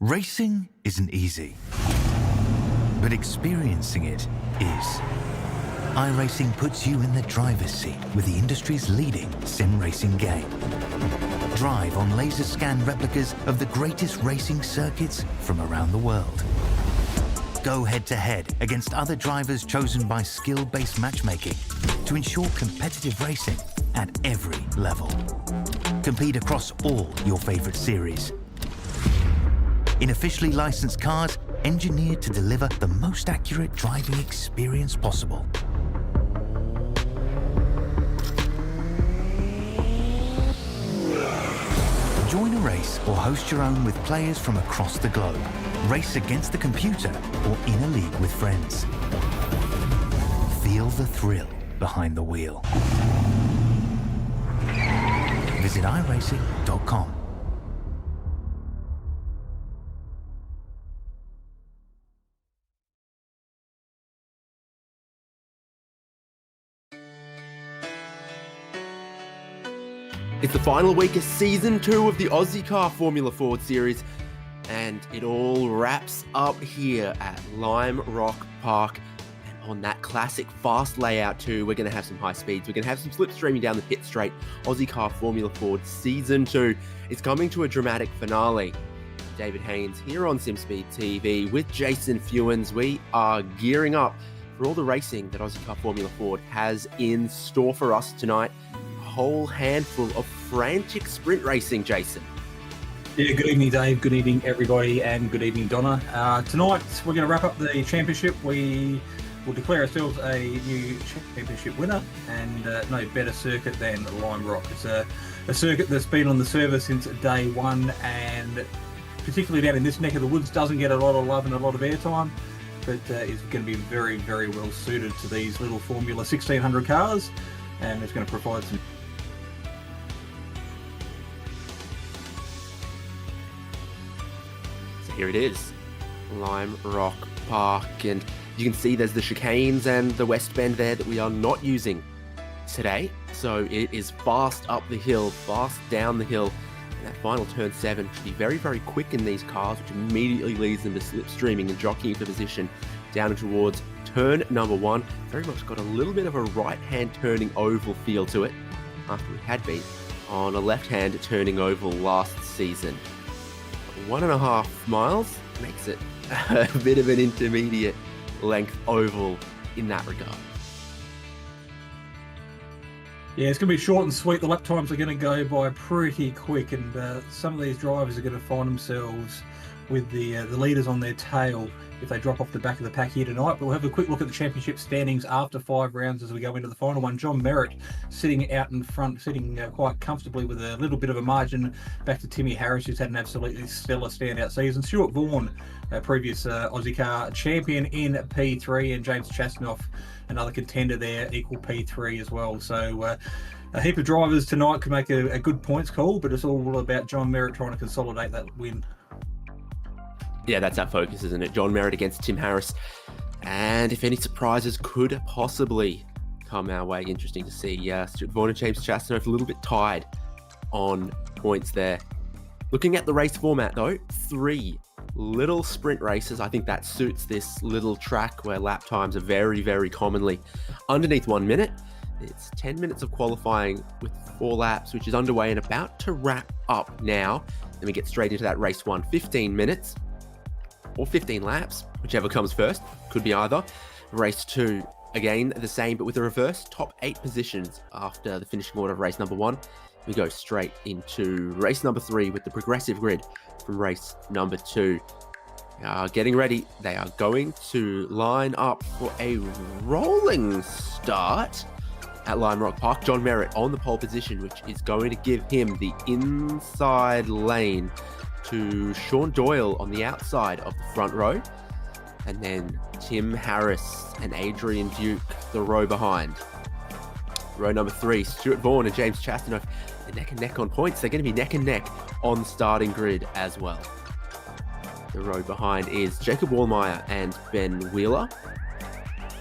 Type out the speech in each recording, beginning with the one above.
Racing isn't easy, but experiencing it is. iRacing puts you in the driver's seat with the industry's leading sim racing game. Drive on laser scan replicas of the greatest racing circuits from around the world. Go head-to-head against other drivers chosen by skill-based matchmaking to ensure competitive racing at every level. Compete across all your favorite series. In officially licensed cars, engineered to deliver the most accurate driving experience possible. Join a race or host your own with players from across the globe. Race against the computer or in a league with friends. Feel the thrill behind the wheel. Visit iRacing.com. It's the final week of Season 2 of the Ozicar Formula Ford Series, and it all wraps up here at Lime Rock Park. And on that classic fast layout too, we're going to have some high speeds. We're going to have some slipstreaming down the pit straight. Ozicar Formula Ford Season 2 is coming to a dramatic finale. David Haynes here on Simspeed TV with Jason Fewens. We are gearing up for all the racing that Ozicar Formula Ford has in store for us tonight. Whole handful of frantic sprint racing, Jason. Yeah, good evening, Dave. Good evening, everybody, and good evening, Donna. Tonight, we're going to wrap up the championship. We will declare ourselves a new championship winner, and no better circuit than Lime Rock. It's a circuit that's been on the server since day one, and particularly down in this neck of the woods, doesn't get a lot of love and a lot of airtime, but is going to be very, very well suited to these little Formula 1600 cars, and it's going to provide some. Here it is, Lime Rock Park, and you can see there's the chicanes and the west bend there that we are not using today. So it is fast up the hill, fast down the hill, and that final turn 7 should be very, very quick in these cars, which immediately leads them to slipstreaming and jockeying for position down towards turn number 1. Very much got a little bit of a right-hand turning oval feel to it, after we had been on a left-hand turning oval last season. 1.5 miles makes it a bit of an intermediate length oval in that regard. Yeah, it's going to be short and sweet. The lap times are going to go by pretty quick, and some of these drivers are going to find themselves with the leaders on their tail if they drop off the back of the pack here tonight. But we'll have a quick look at the championship standings after 5 rounds as we go into the final one. John Merritt sitting out in front, sitting quite comfortably with a little bit of a margin back to Timmy Harris, who's had an absolutely stellar standout season. Stuart Vaughan, previous Aussie car champion in P3, and James Chastanoff, another contender there, equal P3 as well. So a heap of drivers tonight could make a good points call, but it's all about John Merritt trying to consolidate that win. Yeah, that's our focus, isn't it? John Merritt against Tim Harris. And if any surprises could possibly come our way, interesting to see. Stuart Vaughan and James Chastanoff a little bit tied on points there. Looking at the race format, though, 3 little sprint races. I think that suits this little track where lap times are very, very commonly underneath 1 minute. It's 10 minutes of qualifying with 4 laps, which is underway and about to wrap up now. Then we get straight into that race 1, 15 minutes. Or 15 laps, whichever comes first. Could be either. Race 2, again, the same, but with a reverse. Top 8 positions after the finishing order of race number 1. We go straight into race number 3 with the progressive grid from race number 2. They are getting ready. They are going to line up for a rolling start at Lime Rock Park. John Merritt on the pole position, which is going to give him the inside lane to Sean Doyle on the outside of the front row, and then Tim Harris and Adrian Duke the row behind. Row number 3, Stuart Vaughan and James Chastanoff, they're neck and neck on points. They're going to be neck and neck on the starting grid as well. The row behind is Jacob Wallmeyer and Ben Wheeler,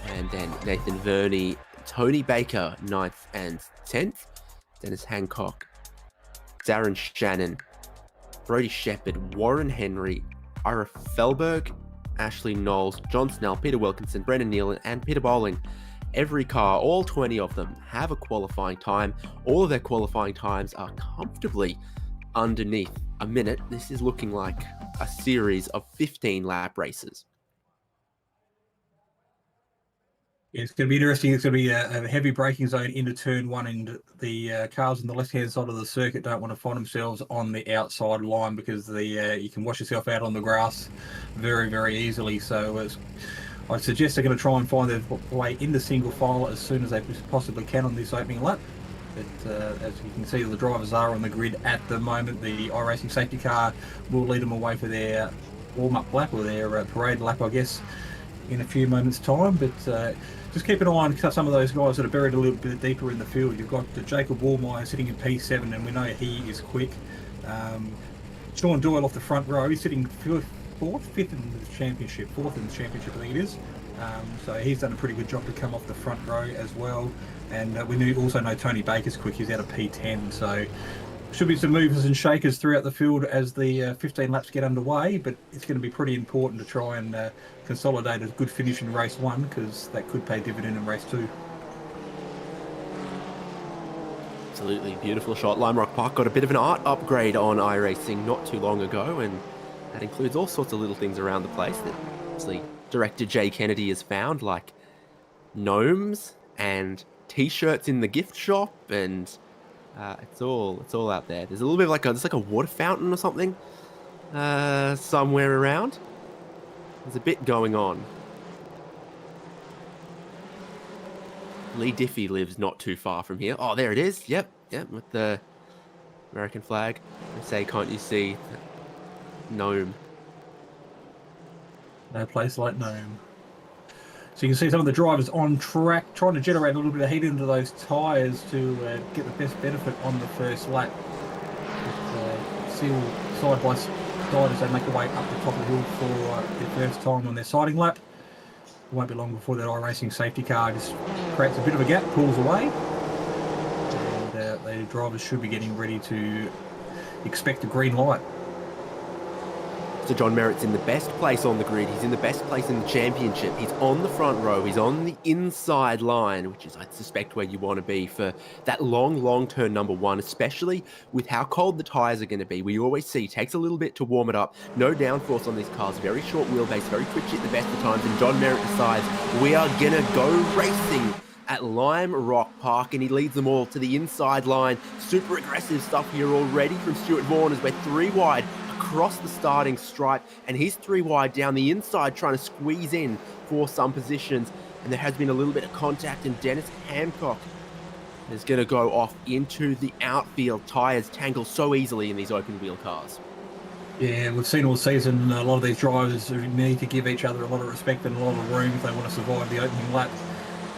and then Nathan Verney, Tony Baker 9th and 10th, Dennis Hancock, Darren Shannon, Brody Shepherd, Warren Henry, Ira Felberg, Ashley Knowles, John Snell, Peter Wilkinson, Brendan Nealon, and Peter Bowling. Every car, all 20 of them, have a qualifying time. All of their qualifying times are comfortably underneath a minute. This is looking like a series of 15 lap races. Yeah, it's going to be interesting. It's going to be a heavy braking zone into turn one, and the cars on the left-hand side of the circuit don't want to find themselves on the outside line because you can wash yourself out on the grass very, very easily. So I'd suggest they're going to try and find their way into single file as soon as they possibly can on this opening lap. But as you can see, the drivers are on the grid at the moment. The iRacing safety car will lead them away for their warm-up lap, or their parade lap, I guess, in a few moments' time. But just keep an eye on some of those guys that are buried a little bit deeper in the field. You've got Jacob Wallmeyer sitting in P7, and we know he is quick. Sean Doyle off the front row, he's sitting fifth in the championship, fourth in the championship, I think it is. So he's done a pretty good job to come off the front row as well. And we also know Tony Baker's quick, he's out of P10. So should be some movers and shakers throughout the field as the 15 laps get underway, but it's going to be pretty important to try and consolidate a good finish in race one, because that could pay dividend in race two. Absolutely beautiful shot. Lime Rock Park got a bit of an art upgrade on iRacing not too long ago, and that includes all sorts of little things around the place that obviously director Jay Kennedy has found, like gnomes and t-shirts in the gift shop, and it's all out there. There's a little bit of there's like a water fountain or something somewhere around. There's a bit going on. Lee Diffie lives not too far from here. Oh, there it is. Yep, with the American flag. They say, can't you see? Gnome. No place like Nome. So you can see some of the drivers on track trying to generate a little bit of heat into those tyres to get the best benefit on the first lap. Seal side by side as they make their way up the top of the hill for their first time on their siding lap. It won't be long before that iRacing safety car just creates a bit of a gap, pulls away, and the drivers should be getting ready to expect a green light. So John Merritt's in the best place on the grid. He's in the best place in the championship. He's on the front row. He's on the inside line, which is, I suspect, where you want to be for that long turn number one, especially with how cold the tyres are going to be. We always see it takes a little bit to warm it up. No downforce on these cars. Very short wheelbase, very twitchy at the best of times. And John Merritt decides, we are going to go racing at Lime Rock Park, and he leads them all to the inside line. Super aggressive stuff here already from Stuart Vaughan as we're three wide across the starting stripe, and he's three wide down the inside trying to squeeze in for some positions. And there has been a little bit of contact, and Dennis Hancock is going to go off into the outfield. Tyres tangle so easily in these open wheel cars. Yeah, we've seen all season a lot of these drivers need to give each other a lot of respect and a lot of room if they want to survive the opening lap.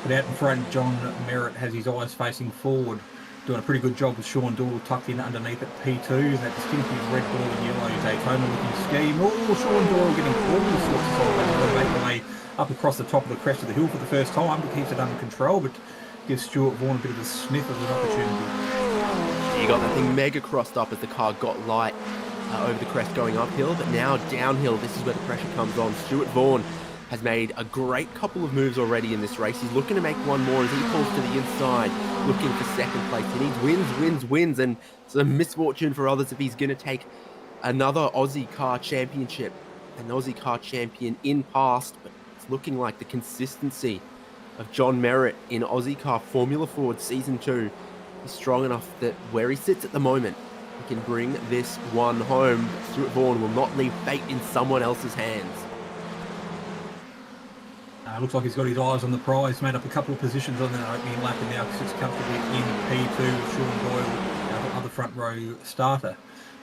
But out in front, John Merritt has his eyes facing forward, doing a pretty good job with Sean Doyle tucked in underneath at P2, that distinctive red, blue and yellow Daytona looking scheme. Oh, Sean Doyle getting all sorts of sideways, making their way up across the top of the crest of the hill for the first time, but keeps it under control, but gives Stuart Vaughan a bit of a sniff of an opportunity. You got that thing mega crossed up as the car got light over the crest going uphill, but now downhill, this is where the pressure comes on. Stuart Vaughan has made a great couple of moves already in this race. He's looking to make one more as he pulls to the inside, looking for second place. He needs wins, and some misfortune for others if he's going to take another Aussie car championship, an Aussie car champion in past. But it's looking like the consistency of John Merritt in Aussie car Formula Ford Season 2 is strong enough that where he sits at the moment, he can bring this one home. Stuart Vaughan will not leave fate in someone else's hands. Looks like he's got his eyes on the prize, made up a couple of positions on that opening lap, and now sits comfortably in P2 with Sean Doyle, the other front row starter,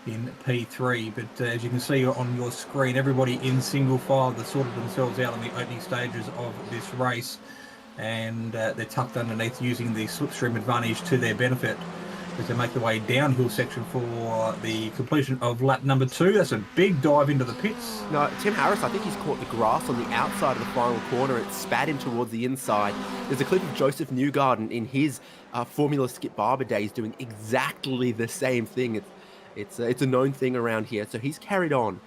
in P3. But as you can see on your screen, everybody in single file, they've sorted themselves out on the opening stages of this race, and they're tucked underneath using the slipstream advantage to their benefit as they make their way downhill section for the completion of lap number 2. That's a big dive into the pits. No, Tim Harris, I think he's caught the grass on the outside of the final corner. It spat him towards the inside. There's a clip of Joseph Newgarden in his Formula Skip Barber days doing exactly the same thing. It's a known thing around here. So he's carried on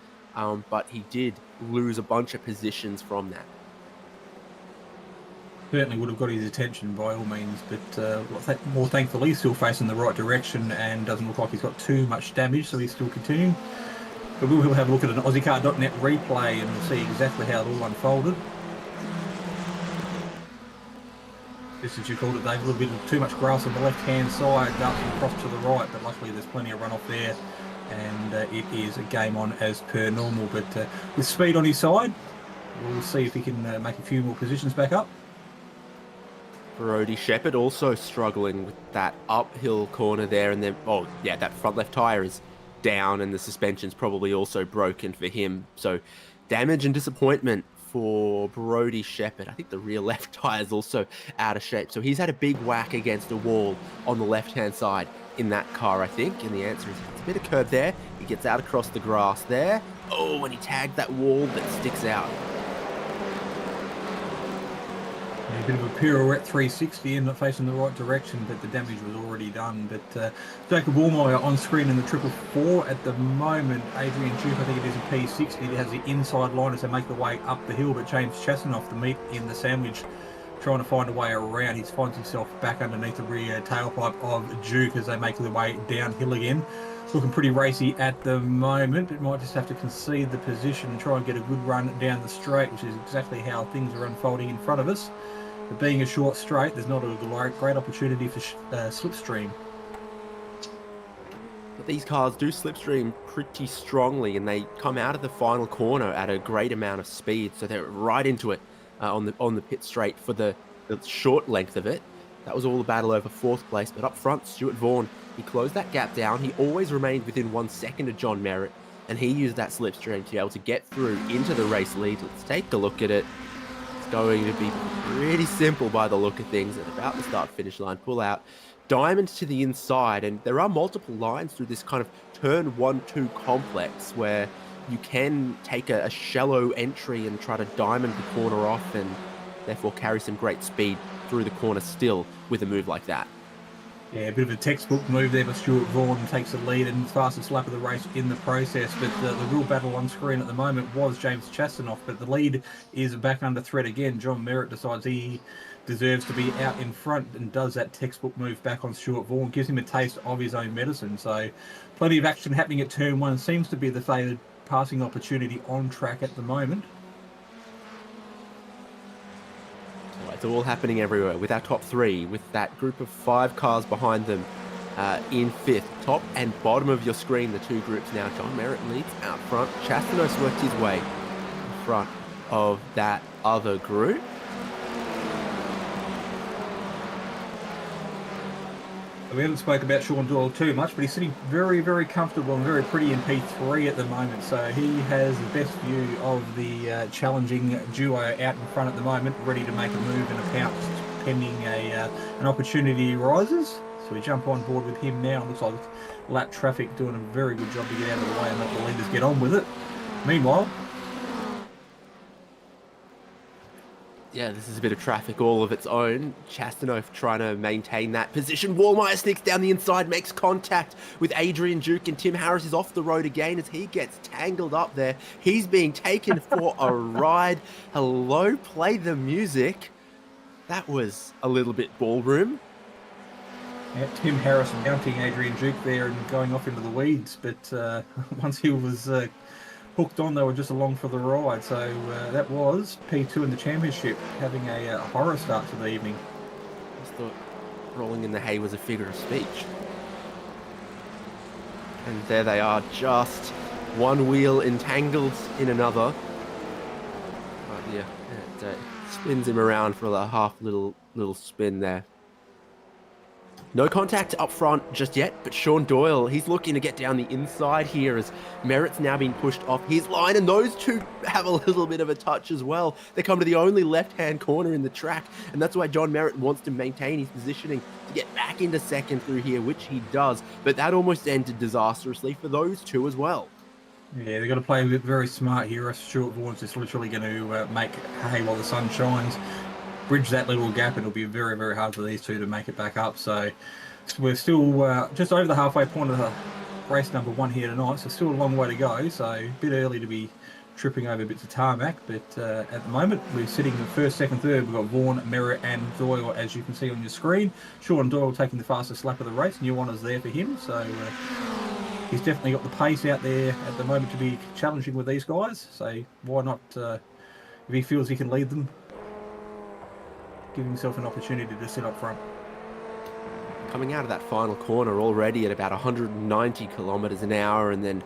but he did lose a bunch of positions from that. Certainly would have got his attention by all means, but more thankfully he's still facing the right direction and doesn't look like he's got too much damage, so he's still continuing. But we will have a look at an Ozicar.net replay and we'll see exactly how it all unfolded. Just as you called it, Dave, a little bit of too much grass on the left-hand side, dancing across to the right, but luckily there's plenty of runoff there, and it is a game on as per normal. But with speed on his side, we'll see if he can make a few more positions back up. Brody Shepherd also struggling with that uphill corner there, and then, oh yeah, that front left tyre is down and the suspension's probably also broken for him. So damage and disappointment for Brody Shepherd. I think the rear left tyre is also out of shape. So he's had a big whack against a wall on the left-hand side in that car, I think. And the answer is it's a bit of curb there. He gets out across the grass there. Oh, and he tagged that wall that sticks out. A bit of a pirouette 360 and not facing the right direction, but the damage was already done. But Jacob Wallmeyer on screen in the 444 at the moment. Adrian Duke, I think it is a P60 that has the inside line as they make the way up the hill, but James Chasanoff, the meat in the sandwich, trying to find a way around. He finds himself back underneath the rear tailpipe of Duke as they make their way downhill again. Looking pretty racy at the moment. It might just have to concede the position and try and get a good run down the straight, which is exactly how things are unfolding in front of us. But being a short straight, there's not a great opportunity for slipstream. But these cars do slipstream pretty strongly, and they come out of the final corner at a great amount of speed, so they're right into it on the pit straight for the short length of it. That was all the battle over fourth place, but up front, Stuart Vaughan, he closed that gap down. He always remained within 1 second of John Merritt, and he used that slipstream to be able to get through into the race lead. Let's take a look at it. Going to be pretty simple by the look of things at about the start finish line. Pull out diamond to the inside, and there are multiple lines through this kind of turn 1-2 complex where you can take a shallow entry and try to diamond the corner off and therefore carry some great speed through the corner still with a move like that. Yeah, a bit of a textbook move there by Stuart Vaughan, takes the lead and fastest lap of the race in the process. But the real battle on screen at the moment was James Chasanoff, but the lead is back under threat again. John Merritt decides he deserves to be out in front and does that textbook move back on Stuart Vaughan, gives him a taste of his own medicine. So plenty of action happening at turn one. Seems to be the favoured passing opportunity on track at the moment. It's all happening everywhere with our top three, with that group of 5 cars behind them in 5th. Top and bottom of your screen, the 2 groups now. John Merritt leads out front. Chastanos worked his way in front of that other group. We haven't spoken about Sean Doyle too much, but he's sitting very, very comfortable and very pretty in P3 at the moment. So he has the best view of the challenging duo out in front at the moment, ready to make a move and a pounce pending an opportunity rises. So we jump on board with him now. Looks like lap traffic doing a very good job to get out of the way and let the leaders get on with it. Meanwhile, yeah, this is a bit of traffic all of its own. Chastanoff trying to maintain that position. Wallmeyer sneaks down the inside, makes contact with Adrian Duke, and Tim Harris is off the road again as he gets tangled up there. He's being taken for a ride. Hello, play the music. That was a little bit ballroom. yeah, Tim Harris mounting Adrian Duke there and going off into the weeds. But once he was hooked on, they were just along for the ride. So that was P2 in the championship, having a horror start to the evening. I just thought rolling in the hay was a figure of speech. And there they are, just one wheel entangled in another. But yeah, it spins him around for a half little spin there. No contact up front just yet, but Sean Doyle, he's looking to get down the inside here as Merritt's now being pushed off his line, and those two have a little bit of a touch as well. They come to the only left-hand corner in the track, and that's why John Merritt wants to maintain his positioning to get back into second through here, which he does, but that almost ended disastrously for those two as well. Yeah, they've got to play a bit very smart here. Stuart Vaughan's just literally going to make hay while the sun shines. Bridge that little gap, and it'll be very, very hard for these two to make it back up. So we're still just over the halfway point of the race number 1 here tonight, so still a long way to go. So a bit early to be tripping over bits of tarmac, but at the moment we're sitting in first, second, third. We've got Vaughan, Merritt and Doyle, as you can see on your screen. Sean Doyle taking the fastest lap of the race. New honours there for him, so he's definitely got the pace out there at the moment to be challenging with these guys. So why not, if he feels he can lead them, give himself an opportunity to sit up front. Coming out of that final corner already at about 190 kilometers an hour, and then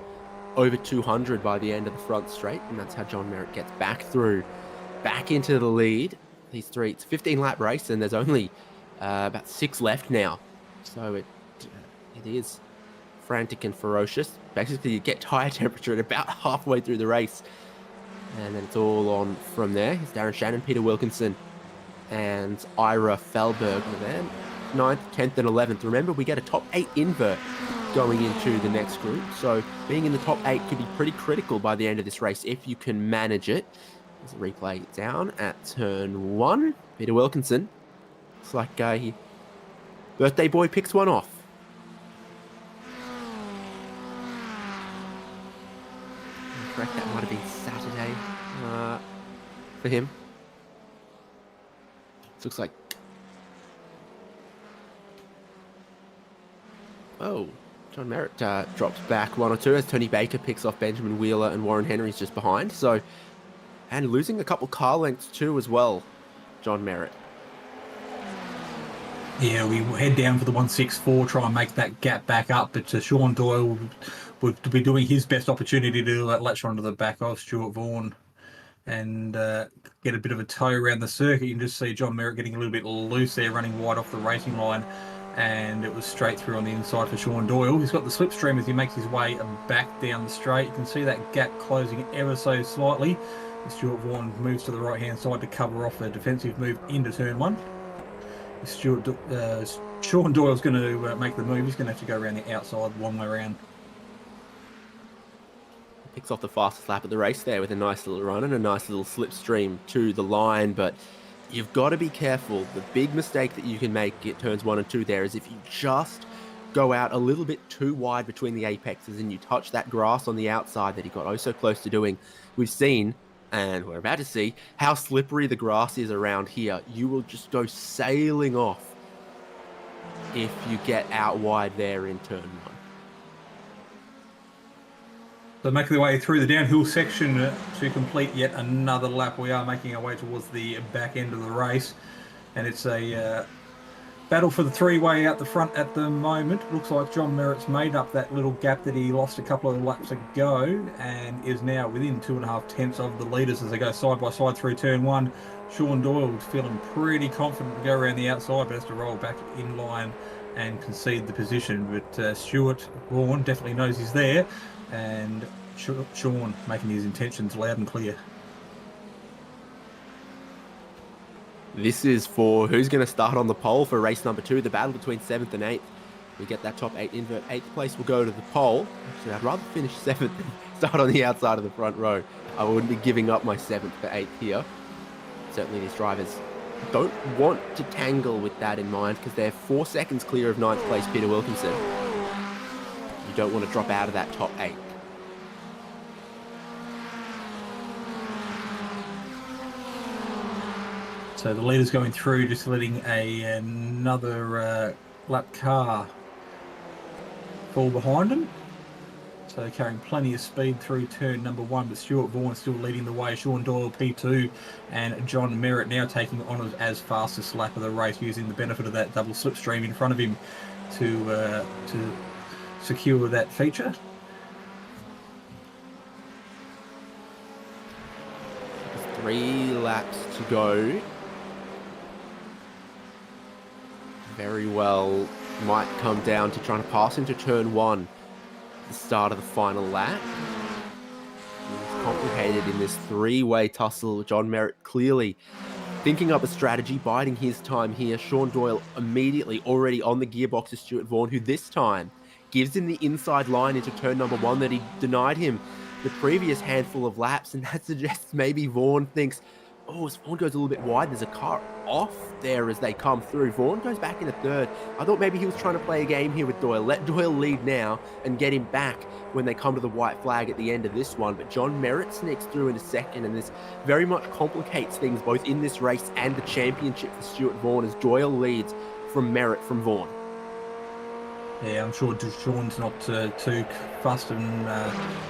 over 200 by the end of the front straight, and that's how John Merritt gets back into the lead. These three, it's a 15-lap race, and there's only about 6 left now, so it is frantic and ferocious. Basically, you get tyre temperature at about halfway through the race, and then it's all on from there. It's Darren Shannon, Peter Wilkinson, and Ira Felberg are there. 9th, 10th, and 11th. Remember, we get a top 8 invert going into the next group, so being in the top 8 could be pretty critical by the end of this race if you can manage it. There's a replay down at turn 1. Peter Wilkinson, looks like birthday boy picks one off. Correct, that might have been Saturday for him. This looks like... Oh, John Merritt drops back 1 or 2 as Tony Baker picks off Benjamin Wheeler, and Warren Henry's just behind. So, and losing a couple car lengths too as well, John Merritt. Yeah, we head down for the 164, try and make that gap back up, but Sean Doyle would be doing his best opportunity to latch onto the back of Stuart Vaughan and get a bit of a tow around the circuit. You can just see John Merritt getting a little bit loose there, running wide off the racing line, and it was straight through on the inside for Sean Doyle. He's got the slipstream as he makes his way back down the straight. You can see that gap closing ever so slightly. Stuart Vaughan moves to the right-hand side to cover off a defensive move into turn 1. Sean Doyle's going to make the move. He's going to have to go around the outside, long way around. Picks off the fastest lap of the race there with a nice little run and a nice little slipstream to the line, but you've got to be careful. The big mistake that you can make at turns 1 and 2 there is if you just go out a little bit too wide between the apexes and you touch that grass on the outside that he got oh so close to doing. We've seen, and we're about to see, how slippery the grass is around here. You will just go sailing off if you get out wide there in turn 1. So making the way through the downhill section to complete yet another lap. We are making our way towards the back end of the race, and it's a battle for the 3-way out the front at the moment. Looks like John Merritt's made up that little gap that he lost a couple of laps ago and is now within 2.5 tenths of the leaders as they go side by side through turn 1. Sean Doyle feeling pretty confident to go around the outside, but has to roll back in line and concede the position. But Stuart Vaughan definitely knows he's there, and Sean making his intentions loud and clear. This is for who's going to start on the pole for race number 2, the battle between 7th and 8th. We get that top 8 invert. 8th place will go to the pole. Actually, I'd rather finish 7th than start on the outside of the front row. I wouldn't be giving up my 7th for 8th here. Certainly these drivers don't want to tangle with that in mind because they're 4 seconds clear of 9th place Peter Wilkinson. You don't want to drop out of that top 8. So the leader's going through, just letting another lap car fall behind him. So carrying plenty of speed through turn number 1, but Stuart Vaughan still leading the way. Sean Doyle P2 and John Merritt now taking honours as fastest lap of the race, using the benefit of that double slipstream in front of him to secure that feature. There's 3 laps to go. Very well might come down to trying to pass into turn 1 at the start of the final lap. It's complicated in this 3-way tussle. John Merritt clearly thinking up a strategy, biding his time here. Sean Doyle immediately already on the gearbox of Stuart Vaughan, who this time gives him the inside line into turn number 1 that he denied him the previous handful of laps, and that suggests maybe Vaughan thinks, Oh, as Vaughan goes a little bit wide, there's a car off there as they come through. Vaughan goes back into third. I thought maybe he was trying to play a game here with Doyle. Let Doyle lead now and get him back when they come to the white flag at the end of this one. But John Merritt sneaks through into second, and this very much complicates things both in this race and the championship for Stuart Vaughan as Doyle leads from Merritt from Vaughan. Yeah, I'm sure Sean's not too fussed and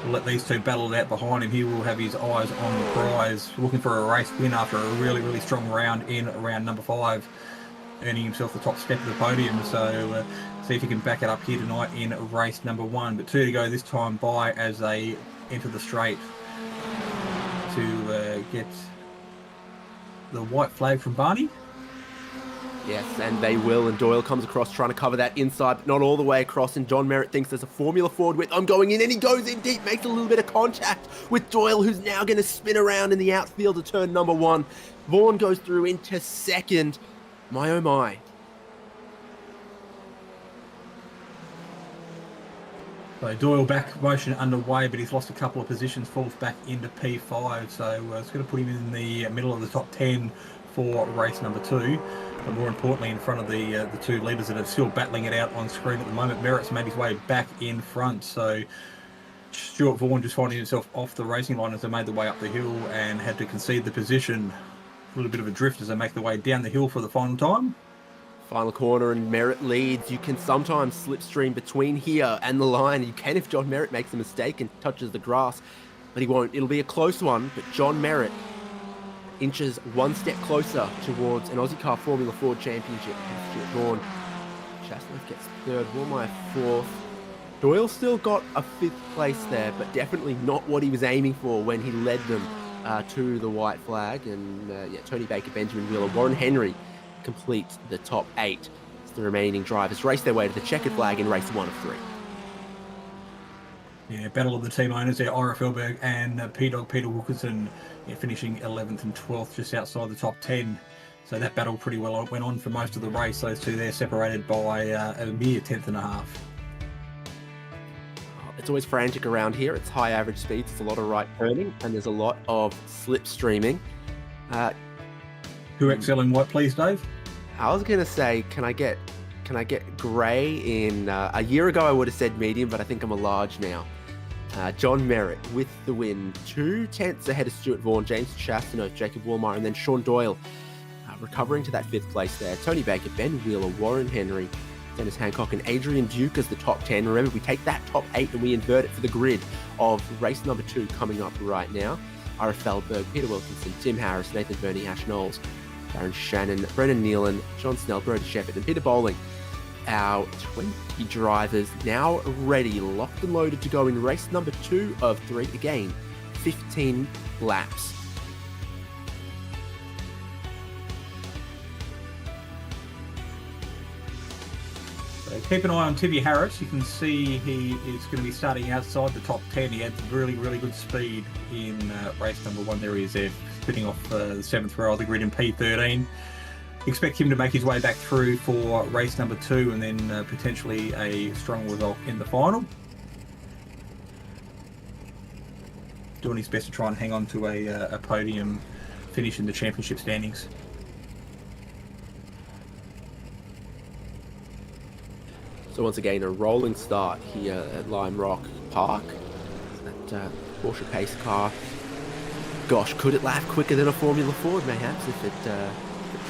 will let these two battle it out behind him. He will have his eyes on the prize, looking for a race win after a really, really strong round in round number 5, earning himself the top step of the podium. So see if he can back it up here tonight in race number 1. But 2 to go this time by as they enter the straight to get the white flag from Barney. Yes, and they will, and Doyle comes across trying to cover that inside, but not all the way across, and John Merritt thinks there's a Formula Ford width. I'm going in, and he goes in deep, makes a little bit of contact with Doyle, who's now going to spin around in the outfield to turn number 1. Vaughan goes through into second. My, oh my. So Doyle back motion underway, but he's lost a couple of positions, falls back into P5, so it's going to put him in the middle of the top 10 for race number 2. But more importantly, in front of the 2 leaders that are still battling it out on screen at the moment. Merritt's made his way back in front, so Stuart Vaughan just finding himself off the racing line as they made their way up the hill and had to concede the position. A little bit of a drift as they make their way down the hill for the final time. Final corner and Merritt leads. You can sometimes slipstream between here and the line. You can if John Merritt makes a mistake and touches the grass, but he won't. It'll be a close one, but John Merritt inches one step closer towards an Ozicar Formula Ford Championship. Stuart Vaughan. Chasnoff gets 3rd, Woolmeyer 4th. Doyle still got a 5th place there, but definitely not what he was aiming for when he led them to the white flag. And yeah, Tony Baker, Benjamin Wheeler, Warren Henry complete the top 8 as the remaining drivers race their way to the checkered flag in race 1 of 3. Yeah, battle of the team owners there, Ira Felberg and P-Dog Peter Wilkinson, finishing 11th and 12th just outside the top 10. So that battle pretty well went on for most of the race. Those two there separated by a mere 10th and a half. It's always frantic around here. It's high average speeds. It's a lot of right turning, and there's a lot of slipstreaming. Who XL in what, please, Dave? I was gonna say, can I get grey in? A year ago I would have said medium, but I think I'm a large now. John Merritt with the win, 2 tenths ahead of Stuart Vaughan, James Chastanoff, Jacob Woolmeyer, and then Sean Doyle recovering to that 5th place there. Tony Baker, Ben Wheeler, Warren Henry, Dennis Hancock, and Adrian Duke as the top 10. Remember, we take that top 8 and we invert it for the grid of race number 2 coming up right now. Ira Feldberg, Peter Wilkinson, Tim Harris, Nathan Burney, Ash Knowles, Darren Shannon, Brennan Nealon, John Snell, Brody Shepherd, and Peter Bowling. Our 20 drivers now ready, locked and loaded to go in race number 2 of 3. Again, 15 laps. So keep an eye on Timmy Harris. You can see he is going to be starting outside the top 10. He had really, really good speed in race number 1. There he is there, spinning off the 7th row of the grid in P13. Expect him to make his way back through for race number 2 and then potentially a strong result in the final. Doing his best to try and hang on to a podium finish in the championship standings. So once again, a rolling start here at Lime Rock Park. That Porsche pace car. Gosh, could it lap quicker than a Formula Ford, perhaps, if it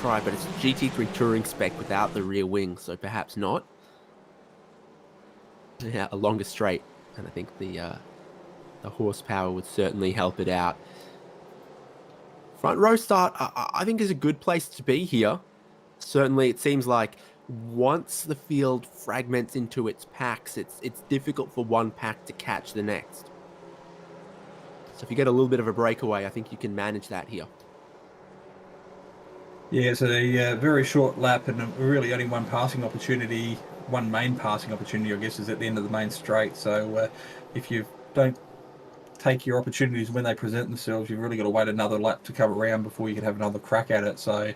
tried? But it's a GT3 touring spec without the rear wing, so perhaps not. Yeah, a longer straight, and I think the horsepower would certainly help it out. Front row start, I think, is a good place to be here. Certainly, it seems like once the field fragments into its packs, it's difficult for one pack to catch the next. So if you get a little bit of a breakaway, I think you can manage that here. Yeah, it's a very short lap and really only one passing opportunity, one main passing opportunity, I guess, is at the end of the main straight. So if you don't take your opportunities when they present themselves, you've really got to wait another lap to come around before you can have another crack at it. So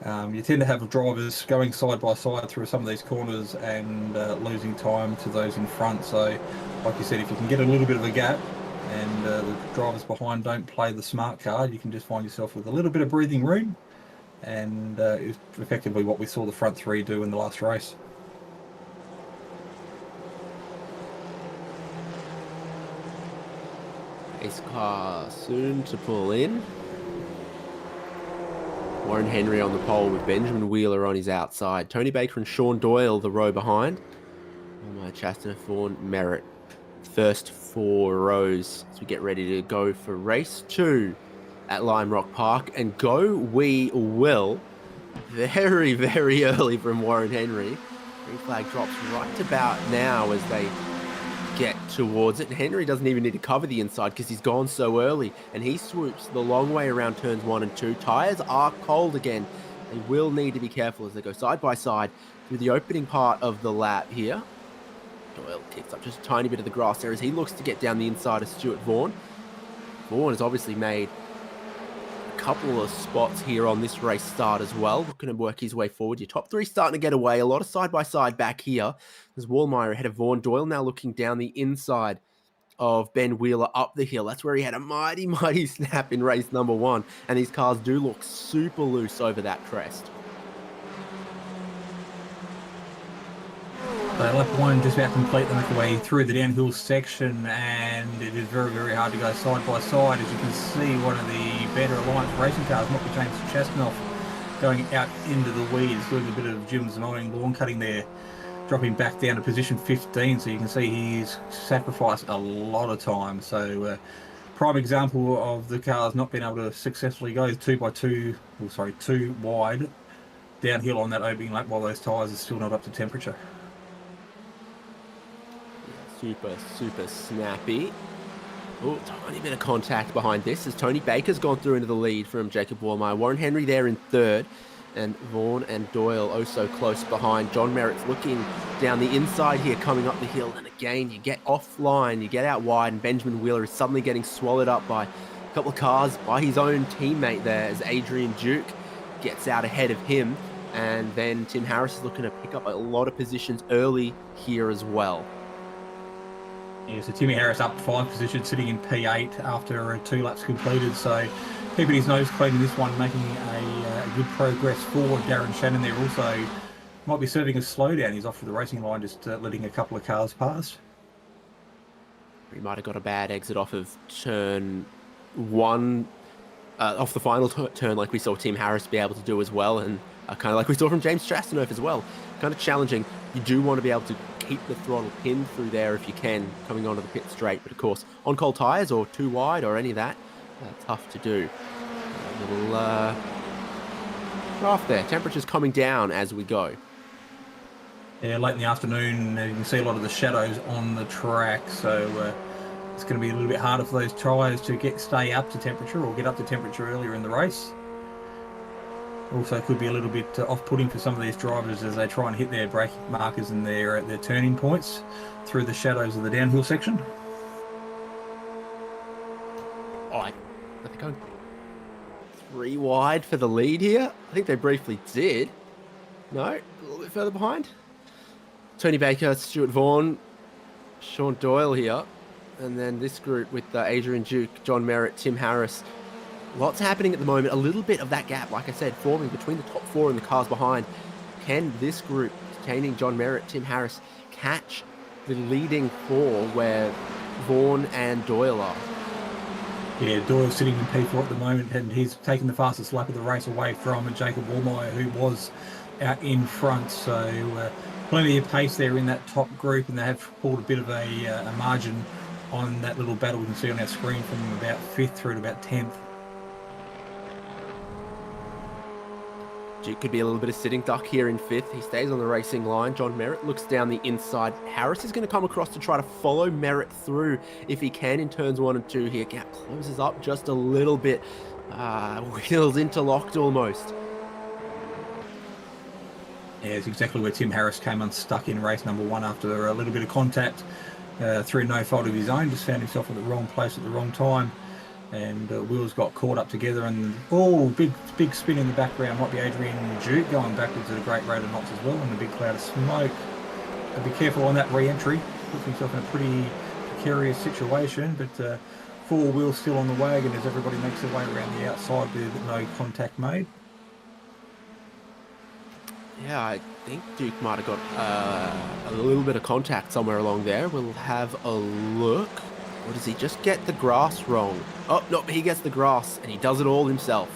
you tend to have drivers going side by side through some of these corners and losing time to those in front. So like you said, if you can get a little bit of a gap and the drivers behind don't play the smart card, you can just find yourself with a little bit of breathing room, and it's effectively what we saw the front three do in the last race. Race car soon to pull in. Warren Henry on the pole with Benjamin Wheeler on his outside. Tony Baker and Sean Doyle the row behind. Chastanoff, Vaughan, Merritt. First 4 rows as we get ready to go for race 2 at Lime Rock Park. And go we will. Very, very early from Warren Henry. Green flag drops right about now as they get towards it. And Henry doesn't even need to cover the inside because he's gone so early. And he swoops the long way around turns 1 and 2. Tyres are cold again. They will need to be careful as they go side by side through the opening part of the lap here. Doyle kicks up just a tiny bit of the grass there as he looks to get down the inside of Stuart Vaughan. Vaughan has obviously made a couple of spots here on this race start as well, looking to work his way forward. Your top 3 starting to get away. A lot of side-by-side back here. There's Wallmeyer ahead of Vaughan. Doyle now looking down the inside of Ben Wheeler up the hill. That's where he had a mighty, mighty snap in race number 1. And these cars do look super loose over that crest. So lap 1 just about complete, they make their way through the downhill section, and it is very, very hard to go side by side. As you can see, one of the better Alliance racing cars, not the James Chastanoff, going out into the weeds, doing a bit of Jim's mowing, lawn cutting there, dropping back down to position 15. So you can see he's sacrificed a lot of time. So prime example of the cars not being able to successfully go 2 wide downhill on that opening lap while those tyres are still not up to temperature. Super, super snappy. Oh, tiny bit of contact behind this as Tony Baker's gone through into the lead from Jacob Wallmeyer. Warren Henry there in 3rd, and Vaughan and Doyle oh so close behind. John Merritt's looking down the inside here, coming up the hill, and again you get offline, you get out wide, and Benjamin Wheeler is suddenly getting swallowed up by a couple of cars by his own teammate there as Adrian Duke gets out ahead of him, and then Tim Harris is looking to pick up a lot of positions early here as well. Yeah, so Timmy Harris up 5 positions, sitting in P8 after 2 laps completed. So keeping his nose clean in this one, making a good progress forward. Darren Shannon there also might be serving a slowdown. He's off to the racing line, just letting a couple of cars past. He might have got a bad exit off of turn 1, off the final turn, like we saw Tim Harris be able to do as well, and kind of like we saw from James Chastanoff as well. Kind of challenging. You do want to be able to keep the throttle pinned through there if you can, coming onto the pit straight. But of course, on cold tyres or too wide or any of that, tough to do. A little draft there. Temperatures coming down as we go. Yeah, late in the afternoon, you can see a lot of the shadows on the track, so it's going to be a little bit harder for those tyres to stay up to temperature or get up to temperature earlier in the race. Also could be a little bit off-putting for some of these drivers as they try and hit their braking markers and their turning points through the shadows of the downhill section. Oh, I think I'm 3 wide for the lead here. I think they briefly did. No, a little bit further behind. Tony Baker, Stuart Vaughan, Sean Doyle here. And then this group with Adrian Duke, John Merritt, Tim Harris. Lots happening at the moment. A little bit of that gap, like I said, forming between the top 4 and the cars behind. Can this group, containing John Merritt, Tim Harris, catch the leading 4 where Vaughan and Doyle are? Yeah, Doyle's sitting in P4 at the moment, and he's taken the fastest lap of the race away from Jacob Wallmeyer, who was out in front. So plenty of pace there in that top group, and they have pulled a bit of a margin on that little battle we can see on our screen from about 5th through to about 10th. Duke could be a little bit of sitting duck here in 5th. He stays on the racing line. John Merritt looks down the inside. Harris is going to come across to try to follow Merritt through if he can in turns 1 and 2 here. Gap closes up just a little bit. Wheels interlocked almost. Yeah, it's exactly where Tim Harris came unstuck in race number 1 after a little bit of contact through no fault of his own. Just found himself in the wrong place at the wrong time. And wheels got caught up together, and big spin in the background. Might be Adrian Duke going backwards at a great rate of knots as well, and a big cloud of smoke. But be careful on that re-entry. Puts himself in a pretty precarious situation, but four wheels still on the wagon as everybody makes their way around the outside with no contact made. Yeah, I think Duke might have got a little bit of contact somewhere along there. We'll have a look. Or does he just get the grass wrong? Oh, no, he gets the grass, and he does it all himself.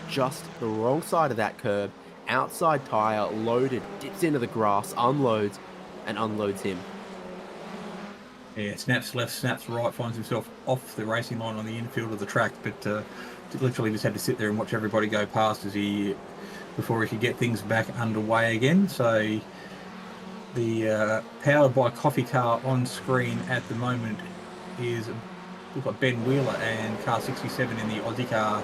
Just the wrong side of that curb. Outside tyre, loaded, dips into the grass, unloads, and unloads him. Yeah, snaps left, snaps right, finds himself off the racing line on the infield of the track, but literally just had to sit there and watch everybody go past before he could get things back underway again. So the powered by coffee car on screen at the moment is we've got Ben Wheeler and car 67 in the Ozicar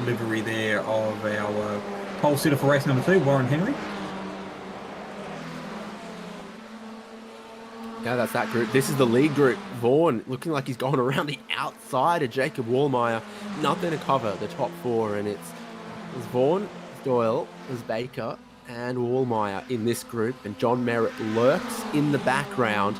livery there of our pole sitter for race number 2, Warren Henry. Yeah, that's that group. This is the lead group. Vaughan looking like he's going around the outside of Jacob Wallmeyer. Nothing to cover the top 4, and it's Vaughan, Doyle, there's Baker, and Wallmeyer in this group, and John Merritt lurks in the background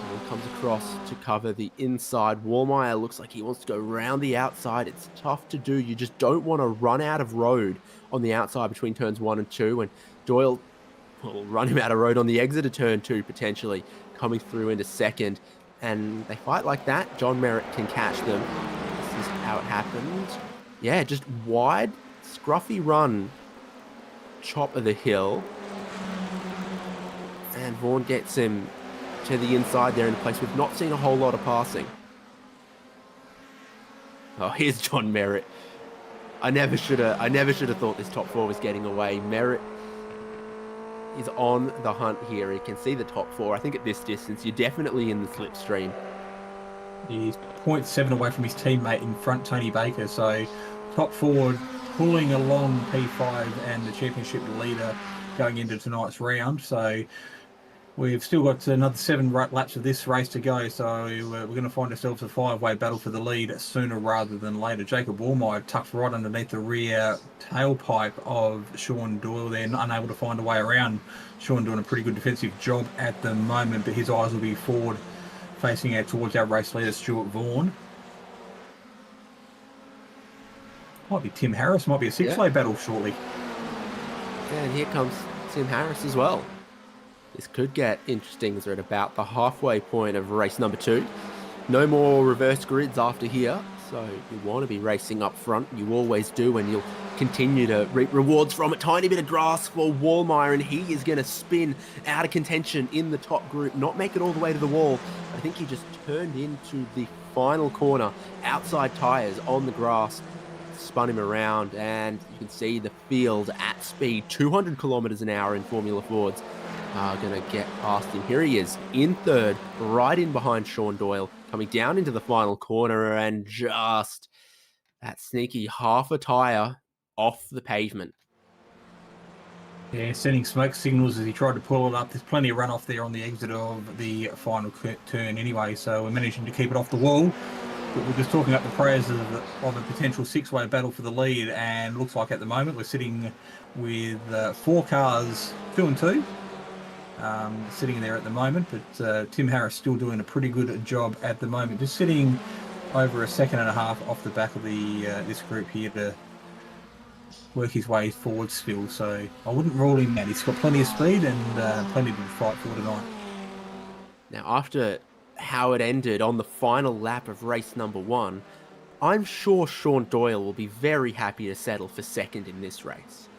and comes across to cover the inside. Wallmeyer looks like he wants to go round the outside. It's tough to do. You just don't want to run out of road on the outside between turns 1 and 2, and Doyle will run him out of road on the exit of turn 2 potentially, coming through into second, and they fight like that. John Merritt can catch them. This is how it happened. Yeah, just wide, scruffy run, top of the hill, and Vaughan gets him to the inside there in a place we've not seen a whole lot of passing. Oh, here's John Merritt. I never should have thought this top 4 was getting away. Merritt is on the hunt here. You can see the top 4. I think at this distance, you're definitely in the slipstream. He's 0.7 away from his teammate in front, Tony Baker. So top 4 pulling along P5 and the championship leader going into tonight's round. So we've still got another 7 laps of this race to go. So we're going to find ourselves a 5-way battle for the lead sooner rather than later. Jacob Wallmeyer tucked right underneath the rear tailpipe of Sean Doyle there, unable to find a way around. Sean doing a pretty good defensive job at the moment, but his eyes will be forward, facing out towards our race leader, Stuart Vaughan. Might be Tim Harris, might be a 6-way battle shortly. And here comes Tim Harris as well. This could get interesting as we're at about the halfway point of race number 2. No more reverse grids after here, so you want to be racing up front. You always do, and you'll continue to reap rewards from a tiny bit of grass for Wallmeyer, and he is going to spin out of contention in the top group, not make it all the way to the wall. I think he just turned into the final corner, outside tyres on the grass, spun him around, and you can see the field at speed, 200 kilometers an hour in Formula Fords, are going to get past him. Here he is in third, right in behind Sean Doyle, coming down into the final corner, and just that sneaky half a tyre off the pavement. Yeah, sending smoke signals as he tried to pull it up. There's plenty of runoff there on the exit of the final turn anyway, so we're managing to keep it off the wall. But we're just talking up the prayers of a potential 6-way battle for the lead, and looks like at the moment we're sitting with 4 cars, 2 and 2. Sitting there at the moment, but Tim Harris still doing a pretty good job at the moment, just sitting over a second and a half off the back of the this group here to work his way forward still. So I wouldn't rule him out. He's got plenty of speed and plenty to fight for tonight. Now, after how it ended on the final lap of race number 1, I'm sure Sean Doyle will be very happy to settle for second in this race.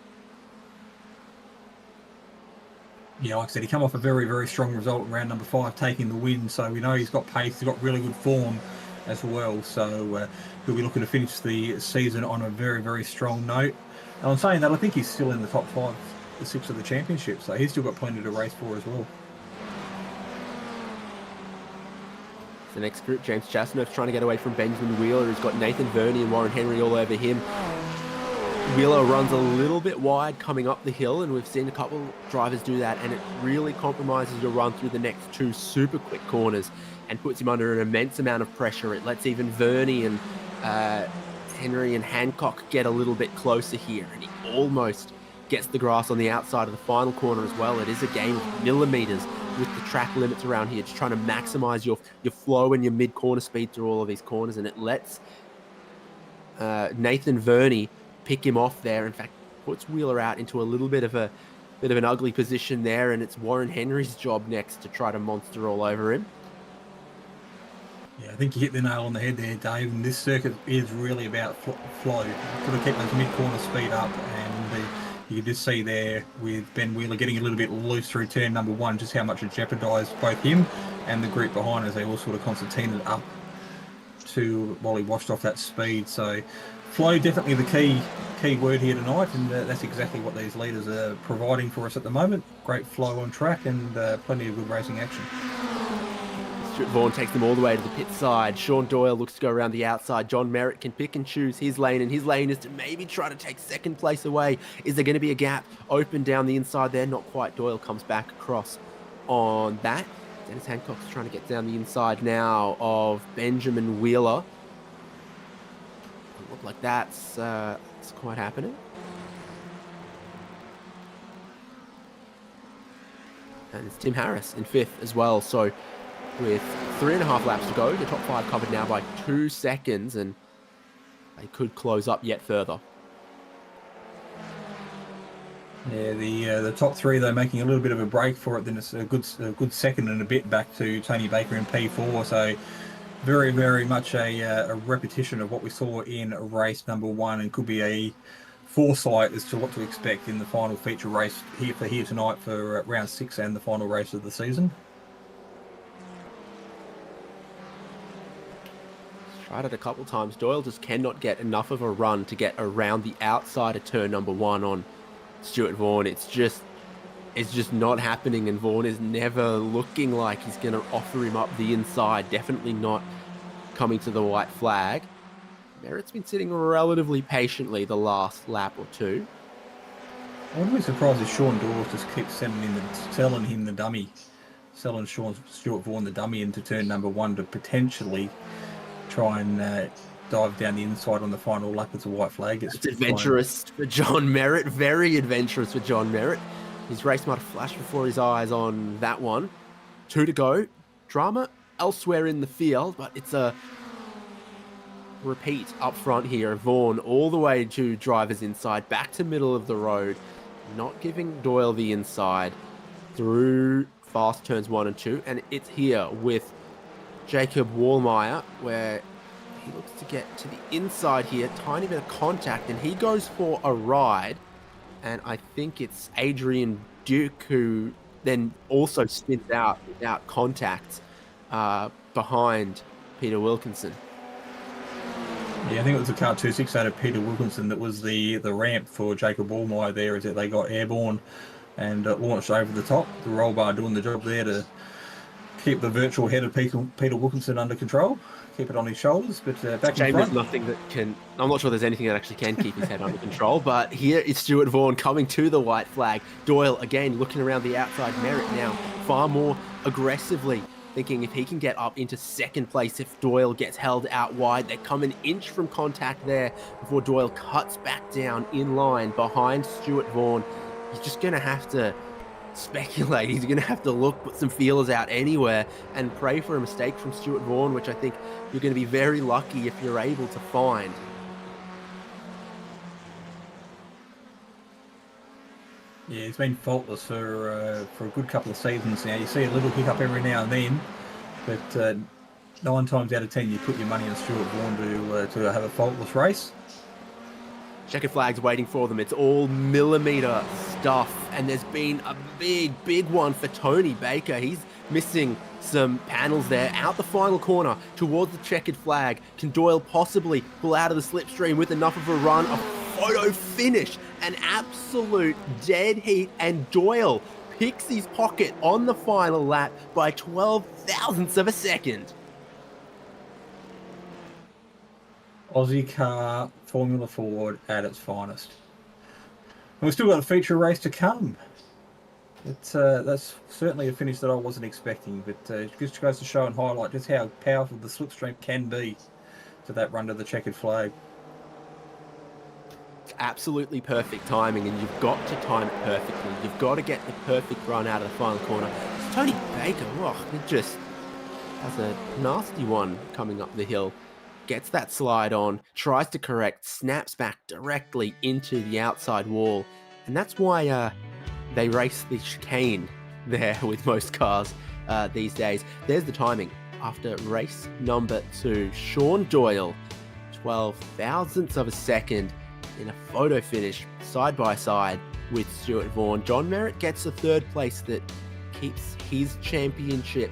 Yeah, like I said, he come off a very, very strong result in round number 5, taking the win. So we know he's got pace, he's got really good form as well. So he'll be looking to finish the season on a very, very strong note. And I'm saying that, I think he's still in the top 5, the 6 of the championship. So he's still got plenty to race for as well. The next group, James Chasnove's trying to get away from Benjamin Wheeler, who's got Nathan Verney and Warren Henry all over him. Wheeler runs a little bit wide coming up the hill, and we've seen a couple drivers do that, and it really compromises your run through the next 2 super quick corners and puts him under an immense amount of pressure. It lets even Verney and Henry and Hancock get a little bit closer here, and he almost gets the grass on the outside of the final corner as well. It is a game of millimeters with the track limits around here, just trying to maximize your flow and your mid-corner speed through all of these corners, and it lets Nathan Verney pick him off there. In fact, puts Wheeler out into a little bit of an ugly position there, and it's Warren Henry's job next to try to monster all over him. Yeah, I think you hit the nail on the head there, Dave. And this circuit is really about flow. Got to keep those mid-corner speed up, and you can just see there with Ben Wheeler getting a little bit loose through turn number 1, just how much it jeopardised both him and the group behind as they all sort of concertinaed up to while he washed off that speed. So flow definitely the key word here tonight, and that's exactly what these leaders are providing for us at the moment. Great flow on track and plenty of good racing action. Stuart Vaughan takes them all the way to the pit side. Sean Doyle looks to go around the outside. John Merritt can pick and choose his lane, and his lane is to maybe try to take second place away. Is there going to be a gap open down the inside there? Not quite. Doyle comes back across on that. Dennis Hancock's trying to get down the inside now of Benjamin Wheeler. Doesn't look like that's quite happening. And it's Tim Harris in 5th as well. So with 3.5 laps to go, the top 5 covered now by 2 seconds, and they could close up yet further. Yeah, the top 3 though making a little bit of a break for it. Then it's a good second and a bit back to Tony Baker in P4. So very, very much a repetition of what we saw in race number 1, and could be a foresight as to what to expect in the final feature race here tonight for round 6 and the final race of the season. Tried it a couple times. Doyle just cannot get enough of a run to get around the outside of turn number 1 on Stuart Vaughan. It's just not happening, and Vaughan is never looking like he's going to offer him up the inside. Definitely not coming to the white flag. Merritt's been sitting relatively patiently the last lap or 2. I wouldn't be surprised if Sean Doyle just keeps selling him the dummy, selling Stuart Vaughan the dummy into turn number 1 to potentially try and dive down the inside on the final lap. It's a white flag. It's adventurous for John Merritt. Very adventurous for John Merritt. His race might have flashed before his eyes on that one. 2 to go. Drama elsewhere in the field, but it's a repeat up front here. Vaughan all the way to driver's inside, back to middle of the road, not giving Doyle the inside through fast turns 1 and 2. And it's here with Jacob Wallmeyer, where he looks to get to the inside here, tiny bit of contact, and he goes for a ride. And I think it's Adrian Duke who then also spins out without contact behind Peter Wilkinson. Yeah, I think it was the car 268 of Peter Wilkinson that was the ramp for Jacob Wallmeyer there, as they got airborne and launched over the top. The roll bar doing the job there to keep the virtual head of Peter Wilkinson under control, keep it on his shoulders, but back in front. There's nothing that can... I'm not sure there's anything that actually can keep his head under control, but here is Stuart Vaughan coming to the white flag. Doyle, again, looking around the outside. Merritt now far more aggressively, thinking if he can get up into second place, if Doyle gets held out wide. They come an inch from contact there before Doyle cuts back down in line behind Stuart Vaughan. He's just going to have to speculate. He's going to have to look, put some feelers out anywhere, and pray for a mistake from Stuart Vaughan, which I think you're going to be very lucky if you're able to find. Yeah, he's been faultless for a good couple of seasons now. You see a little hiccup every now and then, but 9 times out of 10 you put your money on Stuart Vaughan to have a faultless race. Checkered flag's waiting for them. It's all millimetre stuff, and there's been a big one for Tony Baker. He's missing some panels there. Out the final corner towards the checkered flag. Can Doyle possibly pull out of the slipstream with enough of a run? A photo finish, an absolute dead heat, and Doyle picks his pocket on the final lap by 12 thousandths of a second. Ozicar Formula Ford at its finest. And we've still got a feature race to come. That's certainly a finish that I wasn't expecting, but it just goes to show and highlight just how powerful the slipstream can be to that run to the checkered flag. It's absolutely perfect timing, and you've got to time it perfectly. You've got to get the perfect run out of the final corner. It's Tony Baker, it just has a nasty one coming up the hill. Gets that slide on, tries to correct, snaps back directly into the outside wall. And that's why they race the chicane there with most cars these days. There's the timing. After race number 2, Sean Doyle, 12 thousandths of a second in a photo finish side by side with Stuart Vaughan. John Merritt gets a 3rd place that keeps his championship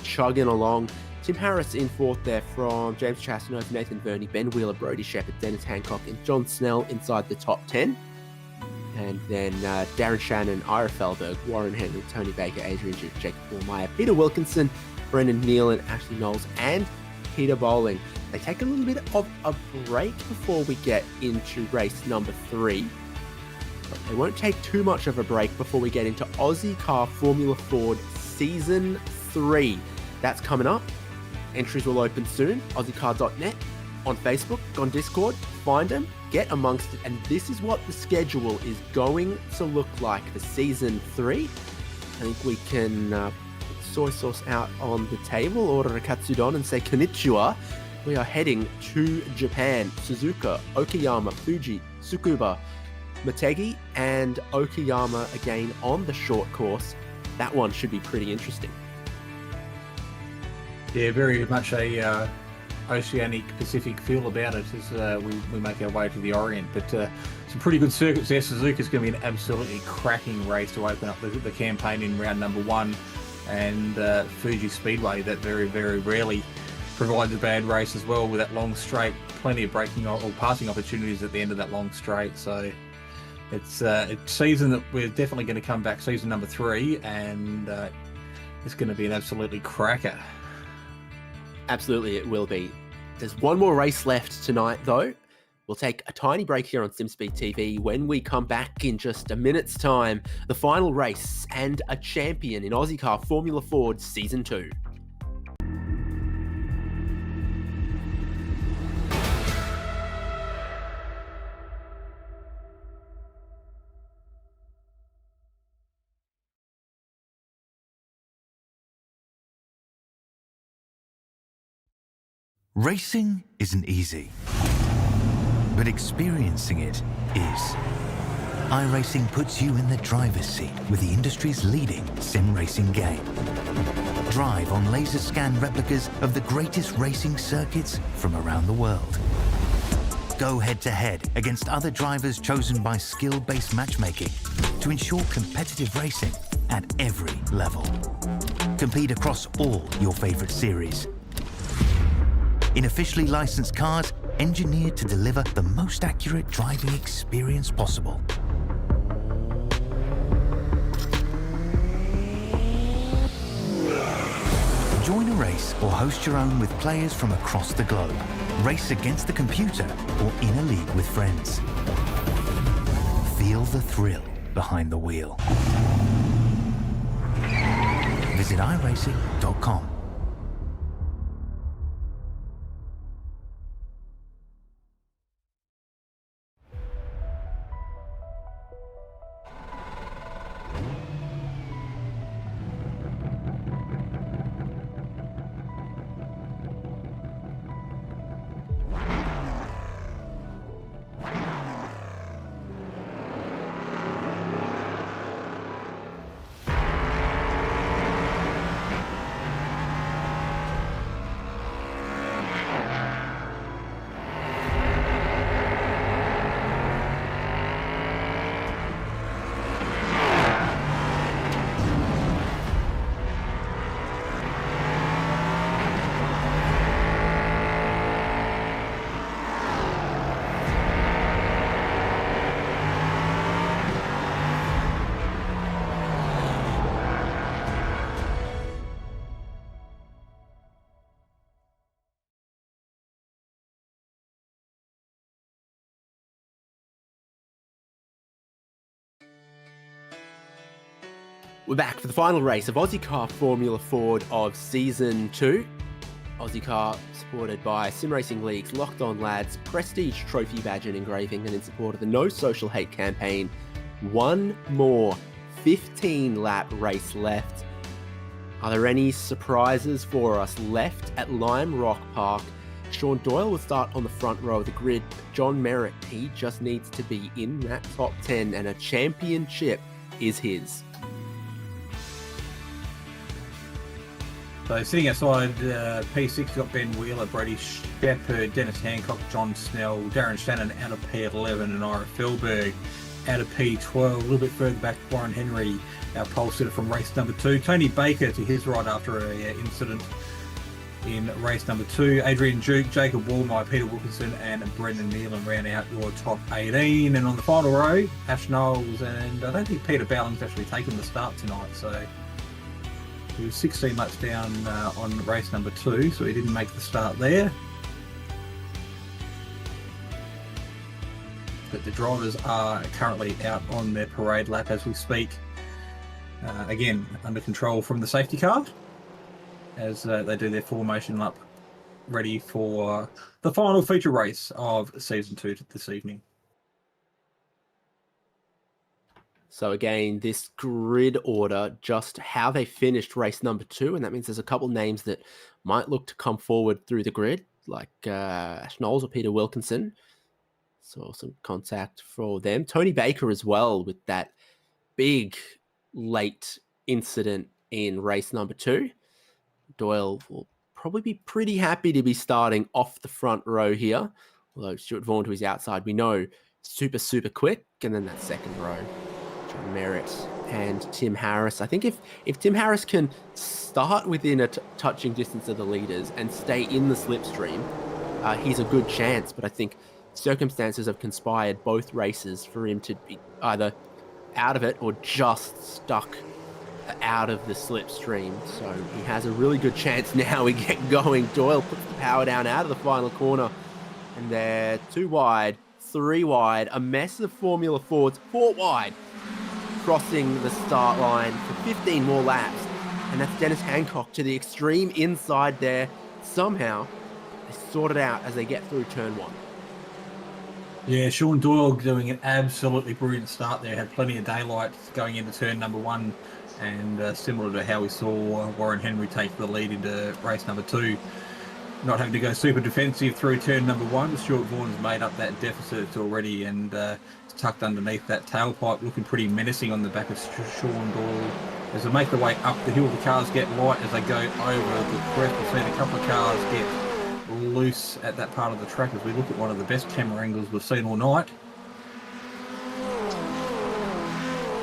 chugging along. Tim Harris in 4th there from James Chastanoff, Nathan Verney, Ben Wheeler, Brody Shepherd, Dennis Hancock, and John Snell inside the top 10. And then Darren Shannon, Ira Felberg, Warren Henry, Tony Baker, Adrian Duke, Jacob Meyer, Peter Wilkinson, Brendan Nealon, Ashley Knowles, and Peter Bowling. They take a little bit of a break before we get into race number 3. But they won't take too much of a break before we get into Ozicar Formula Ford Season 3. That's coming up. Entries will open soon. Ozicar.net, on Facebook, on Discord. Find them, get amongst it, and this is what the schedule is going to look like for Season 3. I think we can put soy sauce out on the table, order a katsudon, and say konnichiwa. We are heading to Japan, Suzuka, Okayama, Fuji, Tsukuba, Motegi, and Okayama again on the short course. That one should be pretty interesting. Yeah, very much a oceanic Pacific feel about it as we make our way to the Orient. But some pretty good circuits there. Suzuka's going to be an absolutely cracking race to open up the campaign in round number 1. And Fuji Speedway, that very, very rarely provides a bad race as well with that long straight. Plenty of braking or passing opportunities at the end of that long straight. So it's a season that we're definitely going to come back, season number 3, and it's going to be an absolutely cracker. Absolutely, it will be. There's one more race left tonight, though. We'll take a tiny break here on Simspeed TV. When we come back in just a minute's time, the final race and a champion in Ozicar Formula Ford Season 2. Racing isn't easy, but experiencing it is. iRacing puts you in the driver's seat with the industry's leading sim racing game. Drive on laser scan replicas of the greatest racing circuits from around the world. Go head to head against other drivers chosen by skill-based matchmaking to ensure competitive racing at every level. Compete across all your favorite series. In officially licensed cars, engineered to deliver the most accurate driving experience possible. Join a race or host your own with players from across the globe. Race against the computer or in a league with friends. Feel the thrill behind the wheel. Visit iRacing.com. We're back for the final race of Ozicar Formula Ford of Season 2. Ozicar, supported by Sim Racing League's Locked On Lads, Prestige Trophy Badge and Engraving, and in support of the No Social Hate campaign. One more 15-lap race left. Are there any surprises for us? Left at Lime Rock Park, Sean Doyle will start on the front row of the grid. John Merritt, he just needs to be in that top 10 and a championship is his. So sitting outside P6, got Ben Wheeler, Brady Shepherd, Dennis Hancock, John Snell, Darren Shannon out of P11 and Ira Felberg out of P12. A little bit further back, Warren Henry, our pole sitter from race number 2. Tony Baker to his right after an incident in race number 2. Adrian Duke, Jacob Wallmeyer, Peter Wilkinson and Brendan Nealon round out your top 18. And on the final row, Ash Knowles, and I don't think Peter Bowling's actually taken the start tonight, so he was 16 laps down on race number 2, so he didn't make the start there. But the drivers are currently out on their parade lap as we speak. Again, under control from the safety car as they do their formation lap, ready for the final feature race of season 2 this evening. So again, this grid order, just how they finished race number 2, and that means there's a couple names that might look to come forward through the grid, like Ash Knowles or Peter Wilkinson. So some contact for them. Tony Baker as well with that big late incident in race number 2. Doyle will probably be pretty happy to be starting off the front row here. Although Stuart Vaughan to his outside, we know super, super quick. And then that second row, John Merritt and Tim Harris. I think if Tim Harris can start within a touching distance of the leaders and stay in the slipstream, he's a good chance. But I think circumstances have conspired both races for him to be either out of it or just stuck out of the slipstream. So he has a really good chance now we get going. Doyle puts the power down out of the final corner and they're 2 wide, 3 wide, a mess of Formula Fords, 4 wide, crossing the start line for 15 more laps. And that's Dennis Hancock to the extreme inside there. Somehow they sort it out as they get through turn 1. Yeah, Sean Doyle doing an absolutely brilliant start there. Had plenty of daylight going into turn number 1, and similar to how we saw Warren Henry take the lead into race number 2. Not having to go super defensive through turn number 1. Stuart Vaughan's made up that deficit already and it's tucked underneath that tailpipe, looking pretty menacing on the back of Sean Doyle. As they make their way up the hill, the cars get light as they go over the crest. We've seen a couple of cars get loose at that part of the track as we look at one of the best camera angles we've seen all night.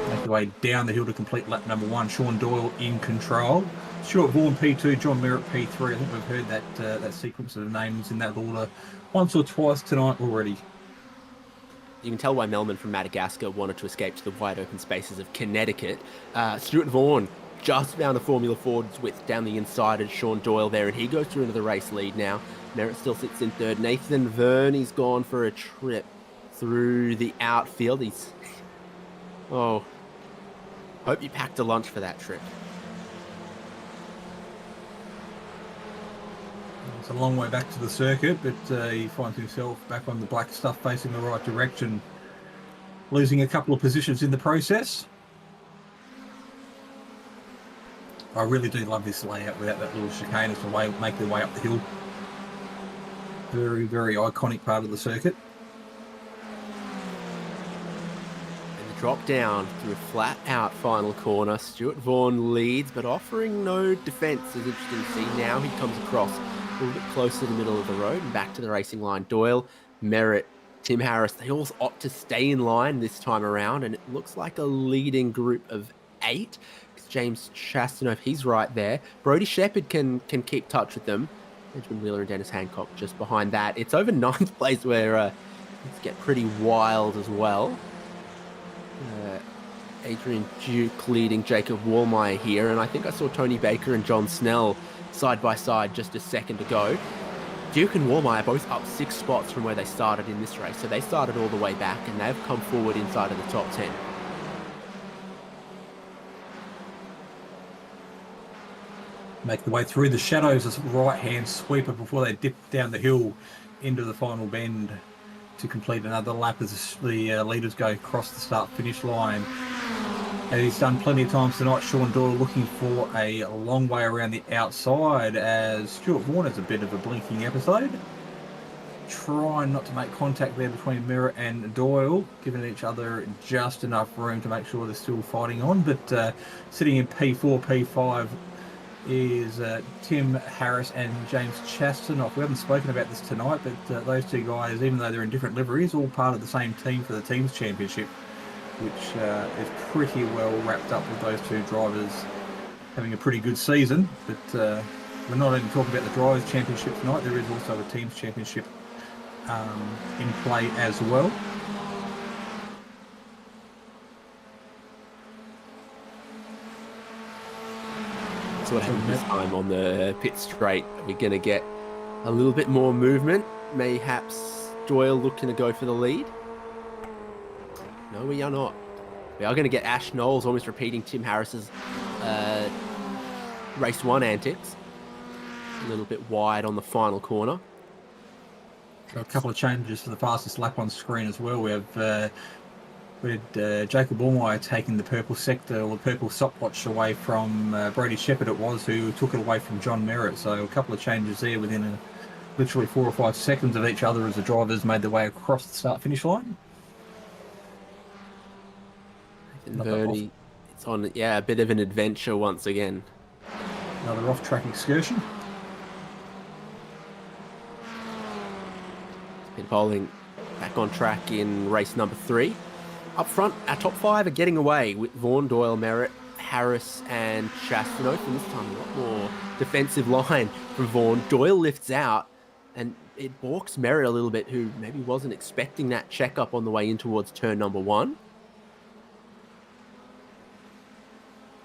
Make the way down the hill to complete lap number 1. Sean Doyle in control. Stuart Vaughan P2, John Merritt P3. I think we've heard that sequence of names in that order once or twice tonight already. You can tell why Melman from Madagascar wanted to escape to the wide open spaces of Connecticut. Stuart Vaughan just found the Formula Ford's width down the inside of Sean Doyle there, and he goes through into the race lead now. Merritt still sits in 3rd. Nathan Verne, he's gone for a trip through the outfield. Oh, hope you packed a lunch for that trip. It's a long way back to the circuit, but he finds himself back on the black stuff facing the right direction, losing a couple of positions in the process. I really do love this layout without that little chicane as they make their way up the hill. Very, very iconic part of the circuit. And the drop down through a flat out final corner. Stuart Vaughan leads, but offering no defence. It's interesting to see now he comes across a little bit closer to the middle of the road and back to the racing line. Doyle, Merritt, Tim Harris, they all opt to stay in line this time around, and it looks like a leading group of 8. James Chastanoff, he's right there. Brody Shepherd can keep touch with them. Benjamin Wheeler and Dennis Hancock just behind that. It's over 9th place where things get pretty wild as well. Adrian Duke leading Jacob Wallmeyer here, and I think I saw Tony Baker and John Snell side by side just a second ago. Duke and Wallmeyer both up 6 spots from where they started in this race, so they started all the way back and they've come forward inside of the top 10. Make the way through the shadows as right-hand sweeper before they dip down the hill into the final bend to complete another lap as the leaders go across the start-finish line. And he's done plenty of times tonight. Sean Doyle looking for a long way around the outside as Stuart Vaughan has a bit of a blinking episode. Trying not to make contact there between Merritt and Doyle, giving each other just enough room to make sure they're still fighting on. But sitting in P4, P5 is Tim Harris and James Chastanoff. We haven't spoken about this tonight, but those two guys, even though they're in different liveries, all part of the same team for the Teams Championship, which is pretty well wrapped up with those two drivers having a pretty good season. But we're not only talking about the Drivers' Championship tonight, there is also a Teams Championship in play as well. So what happens this time on the pit straight? We're going to get a little bit more movement. Mayhaps Doyle looking to go for the lead. No, we are not. We are going to get Ash Knowles almost repeating Tim Harris's race 1 antics. A little bit wide on the final corner. A couple of changes for the fastest lap on screen as well. We have Jacob Allmeyer taking the purple sector, or the purple stopwatch, away from Brody Shepherd it was, who took it away from John Merritt. So a couple of changes there within literally 4 or 5 seconds of each other as the drivers made their way across the start-finish line. Bernie, it's on, a bit of an adventure once again. Another off-track excursion. Pit Bowling back on track in race number 3. Up front, our top 5 are getting away with Vaughan, Doyle, Merritt, Harris and Chastanoff. And this time a lot more defensive line from Vaughan. Doyle lifts out and it balks Merritt a little bit, who maybe wasn't expecting that checkup on the way in towards turn number 1.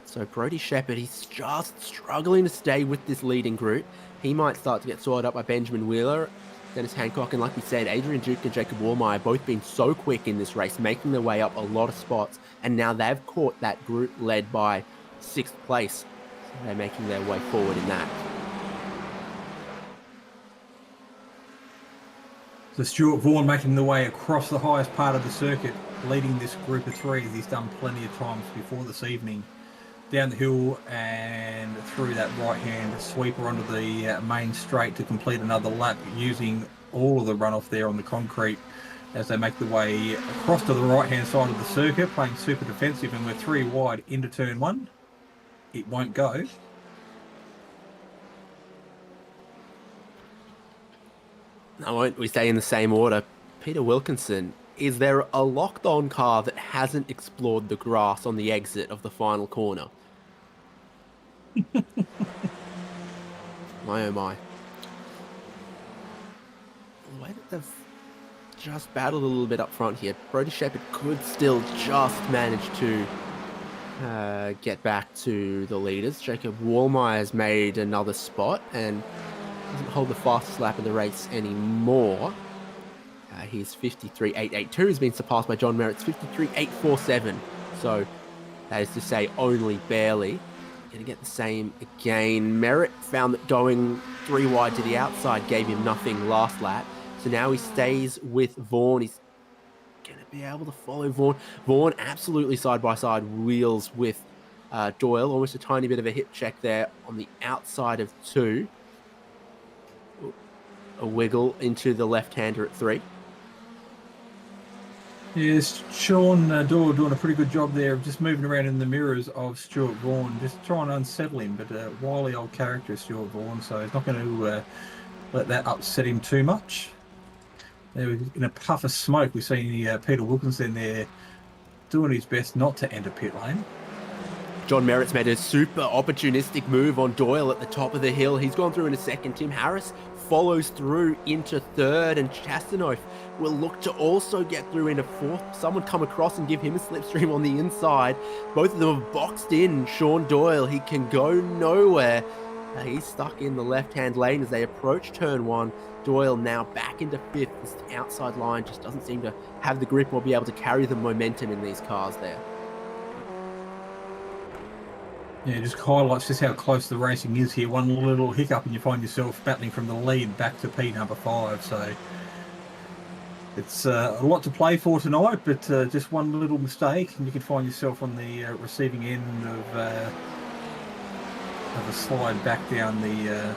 So Brody Shepherd, he's just struggling to stay with this leading group. He might start to get sorted up by Benjamin Wheeler, Dennis Hancock, and like we said, Adrian Duke and Jacob Wallmeyer both been so quick in this race, making their way up a lot of spots, and now they've caught that group led by 6th place. So they're making their way forward in that. So Stuart Vaughan making the way across the highest part of the circuit, leading this group of 3 as he's done plenty of times before this evening. Down the hill and through that right-hand sweeper onto the main straight to complete another lap, using all of the runoff there on the concrete as they make their way across to the right-hand side of the circuit, playing super defensive, and we're 3 wide into turn 1. It won't go. Now, won't we stay in the same order? Peter Wilkinson, is there a locked-on car that hasn't explored the grass on the exit of the final corner? My oh my. The way that they've just battled a little bit up front here, Brody Shepherd could still just manage to get back to the leaders. Jacob Wallmeyer has made another spot and doesn't hold the fastest lap of the race anymore. His 53.882 has been surpassed by John Merritt's 53.847. So that is to say only barely. Going to get the same again. Merritt found that going 3 wide to the outside gave him nothing last lap. So now he stays with Vaughan. He's going to be able to follow Vaughan. Vaughan absolutely side-by-side wheels with Doyle. Almost a tiny bit of a hip check there on the outside of 2. A wiggle into the left-hander at 3. Yes, Sean Doyle doing a pretty good job there of just moving around in the mirrors of Stuart Vaughan, just trying to unsettle him. But a wily old character, Stuart Vaughan, so he's not going to let that upset him too much. There, in a puff of smoke, we've seen Peter Wilkinson there doing his best not to enter pit lane. John Merritt's made a super opportunistic move on Doyle at the top of the hill. He's gone through in a second. Tim Harris follows through into 3rd, and Chastanoff will look to also get through into 4th. Someone come across and give him a slipstream on the inside. Both of them have boxed in. Sean Doyle, he can go nowhere. He's stuck in the left-hand lane as they approach turn 1. Doyle now back into 5th. This outside line just doesn't seem to have the grip or be able to carry the momentum in these cars there. Yeah, just highlights just how close the racing is here. One little hiccup and you find yourself battling from the lead back to P number 5. So It's a lot to play for tonight, but just one little mistake and you can find yourself on the receiving end of a slide back down the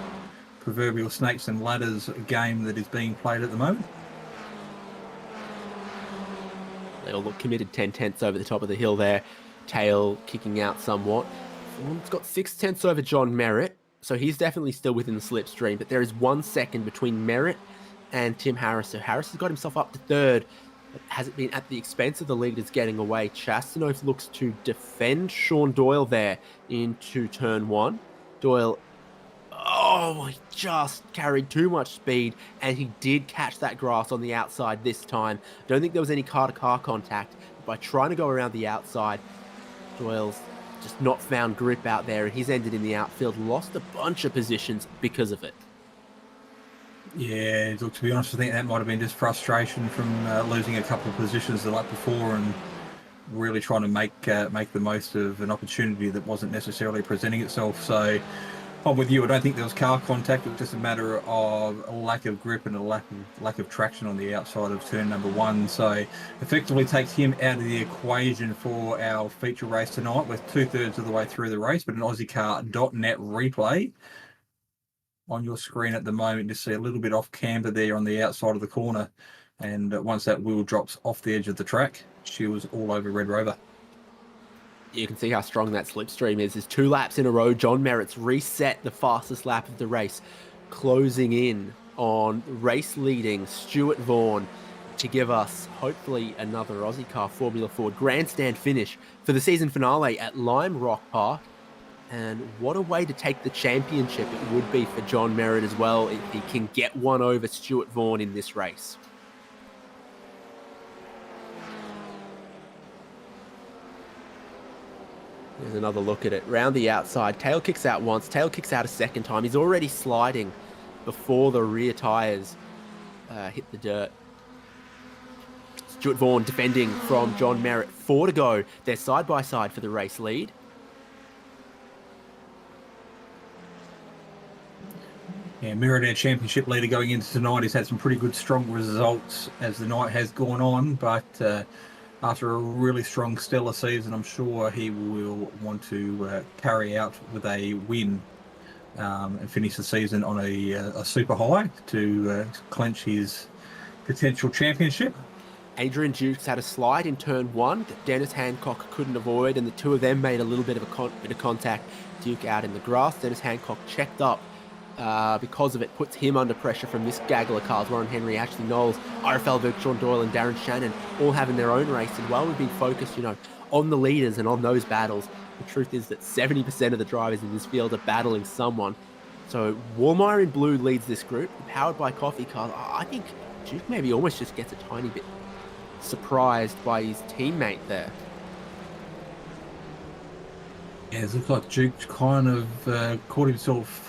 proverbial snakes and ladders game that is being played at the moment. They all look committed 10/10 over the top of the hill there. Tail kicking out somewhat. It's got 6/10 over John Merritt, so he's definitely still within the slipstream, but there is 1 second between Merritt and Tim Harris. So Harris has got himself up to third, but has it been at the expense of the leaders getting away? Chastanov looks to defend Sean Doyle there into turn 1. Doyle, he just carried too much speed, and he did catch that grass on the outside this time. Don't think there was any car-to-car contact. By trying to go around the outside, Doyle's just not found grip out there, and he's ended in the outfield, lost a bunch of positions because of it. Yeah, look, to be honest, I think that might have been just frustration from losing a couple of positions the lap before and really trying to make the most of an opportunity that wasn't necessarily presenting itself. So I'm with you. I don't think there was car contact. It was just a matter of a lack of grip and a lack of traction on the outside of turn number 1. So effectively takes him out of the equation for our feature race tonight. We're 2/3 of the way through the race, but an Ozicar.net replay on your screen at the moment. Just see a little bit off camber there on the outside of the corner. And once that wheel drops off the edge of the track, she was all over Red Rover. You can see how strong that slipstream is. There's 2 laps in a row. John Merritt's reset the fastest lap of the race, closing in on race-leading Stuart Vaughan to give us, hopefully, another Ozicar Formula Ford grandstand finish for the season finale at Lime Rock Park. And what a way to take the championship it would be for John Merritt as well if he can get one over Stuart Vaughan in this race. There's another look at it. Round the outside. Tail kicks out once. Tail kicks out a second time. He's already sliding before the rear tyres hit the dirt. Stuart Vaughan defending from John Merritt. 4 to go. They're side by side for the race lead. Yeah, Merritt, our championship leader going into tonight, has had some pretty good, strong results as the night has gone on, but after a really strong, stellar season, I'm sure he will want to carry out with a win and finish the season on a super high to clinch his potential championship. Adrian Dukes had a slide in turn 1 that Dennis Hancock couldn't avoid, and the two of them made a little bit of contact. Duke out in the grass. Dennis Hancock checked up. Because of it, puts him under pressure from this gaggle of cars. Warren Henry, Ashley Knowles, RFL Vic, Sean Doyle and Darren Shannon all having their own race. And while we've been focused, on the leaders and on those battles, the truth is that 70% of the drivers in this field are battling someone. So Walmire in blue leads this group, powered by coffee cars. I think Duke maybe almost just gets a tiny bit surprised by his teammate there. Yeah, it looks like Duke kind of caught himself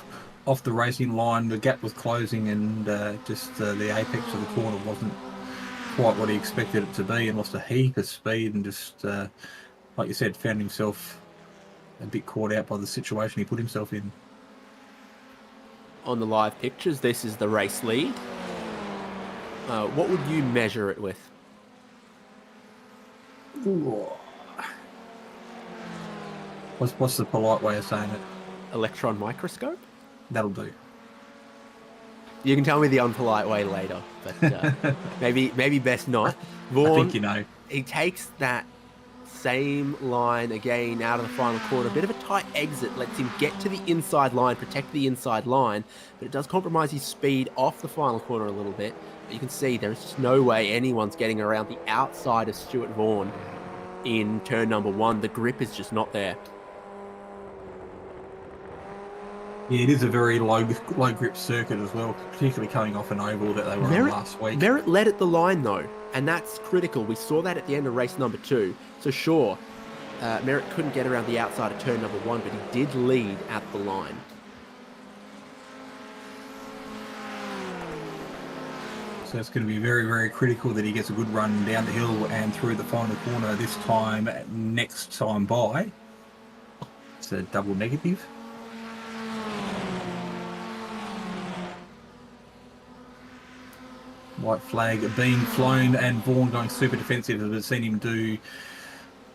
off the racing line. The gap was closing and just the apex of the corner wasn't quite what he expected it to be, and lost a heap of speed and just, like you said, found himself a bit caught out by the situation he put himself in. On the live pictures, this is the race lead. What would you measure it with? Ooh. What's the polite way of saying it? Electron microscope? That'll do. You can tell me the unpolite way later, but maybe best not. Vaughan, I think you know. He takes that same line again out of the final corner. A bit of a tight exit lets him get to the inside line, protect the inside line, but it does compromise his speed off the final corner a little bit. But you can see there's just no way anyone's getting around the outside of Stuart Vaughan in turn number 1. The grip is just not there. Yeah, it is a very low grip circuit as well, particularly coming off an oval that they were on last week. Merritt led at the line though, and that's critical. We saw that at the end of race number 2. So sure, Merritt couldn't get around the outside of turn number 1, but he did lead at the line. So it's going to be very, very critical that he gets a good run down the hill and through the final corner this time, next time by. It's a double negative. White flag being flown, and Vaughan going super defensive. I've seen him do,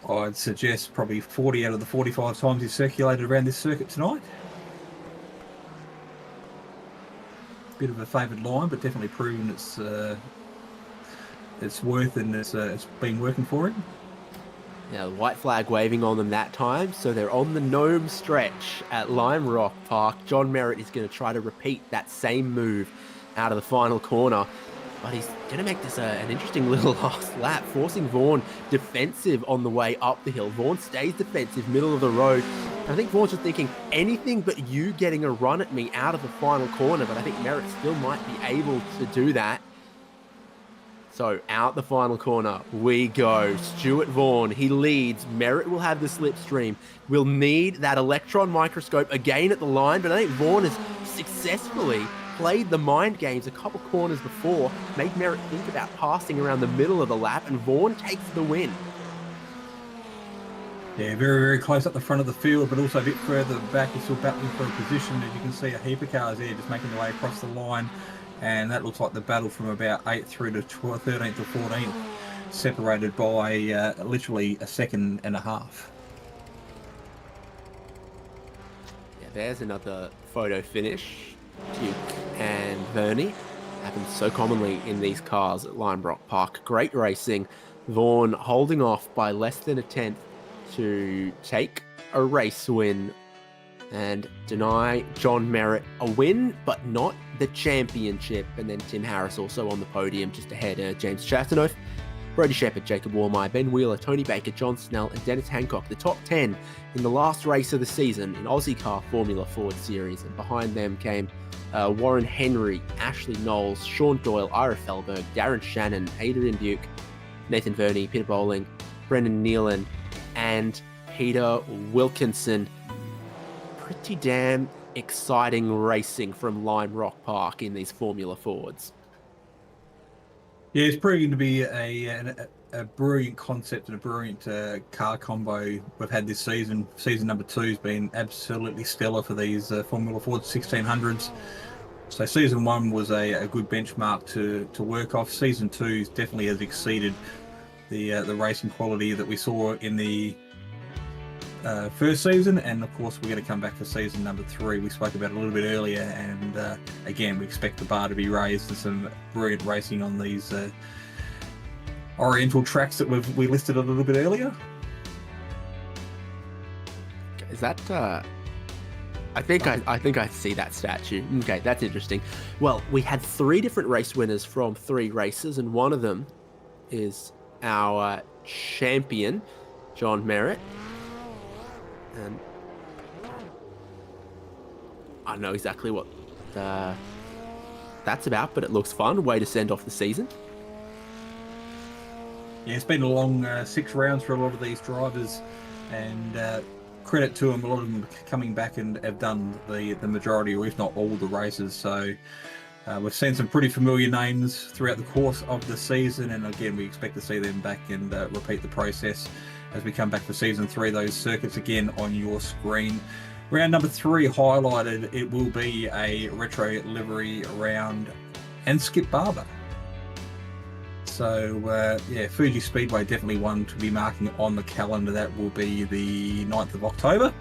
I'd suggest, probably 40 out of the 45 times he's circulated around this circuit tonight. Bit of a favoured line, but definitely proven it's worth, and it's been working for him. Now, the white flag waving on them that time, so they're on the gnome stretch at Lime Rock Park. John Merritt is going to try to repeat that same move out of the final corner, but he's going to make this an interesting little last lap, forcing Vaughan defensive on the way up the hill. Vaughan stays defensive, middle of the road. I think Vaughan's just thinking, anything but you getting a run at me out of the final corner, but I think Merritt still might be able to do that. So out the final corner we go. Stuart Vaughan, he leads. Merritt will have the slipstream. We'll need that electron microscope again at the line, but I think Vaughan has successfully played the mind games a couple corners before, made Merritt think about passing around the middle of the lap, and Vaughan takes the win. Yeah, very, very close up the front of the field, but also a bit further back. He's still battling for a position. As you can see, a heap of cars there just making their way across the line. And that looks like the battle from about 8th through to 13th or 14th, separated by literally a second and a half. Yeah, there's another photo finish. Duke and Vernie. Happens so commonly in these cars at Lime Rock Park. Great racing. Vaughan holding off by less than a tenth to take a race win and deny John Merritt a win, but not the championship. And then Tim Harris also on the podium, just ahead of James Chastanoff, Brody Shepherd, Jacob Warmeyer, Ben Wheeler, Tony Baker, John Snell, and Dennis Hancock. The top 10 in the last race of the season in Ozicar Formula Ford Series. And behind them came Warren Henry, Ashley Knowles, Sean Doyle, Ira Felberg, Darren Shannon, Adrian Duke, Nathan Vernie, Peter Bowling, Brendan Nealon, and Peter Wilkinson. Pretty damn exciting racing from Lime Rock Park in these Formula Fords. Yeah, it's proving to be a brilliant concept and a brilliant car combo we've had this season. Season number 2 has been absolutely stellar for these Formula Ford 1600s. So season 1 was a good benchmark to work off. Season 2 definitely has exceeded the racing quality that we saw in the first season, and of course we're going to come back for season number 3. We spoke about it a little bit earlier, and again we expect the bar to be raised and some brilliant racing on these oriental tracks that we listed a little bit earlier. Is that I think I see that statue. Okay, that's interesting. Well, we had 3 different race winners from 3 races, and one of them is our champion, John Merritt. And I don't know exactly what that's about, but it looks fun. Way to send off the season. Yeah, it's been a long 6 rounds for a lot of these drivers, and credit to them. A lot of them coming back and have done the majority, or if not all, the races. So we've seen some pretty familiar names throughout the course of the season, and again we expect to see them back and repeat the process as we come back for season 3. Those circuits again on your screen. Round number 3 highlighted, it will be a retro livery round and Skip Barber. So yeah, Fuji Speedway definitely one to be marking on the calendar. That will be the 9th of October.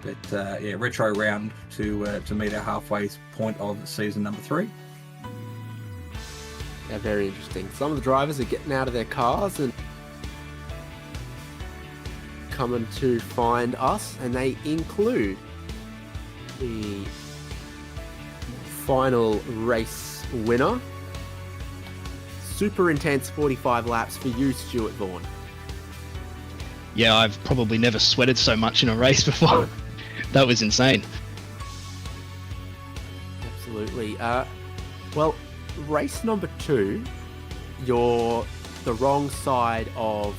But yeah, retro round to meet our halfway point of season number 3. Yeah, very interesting. Some of the drivers are getting out of their cars and coming to find us, and they include the final race winner. Super intense 45 laps for you, Stuart Vaughan. Yeah, I've probably never sweated so much in a race before. That was insane. Absolutely. Well, race number 2, you're the wrong side of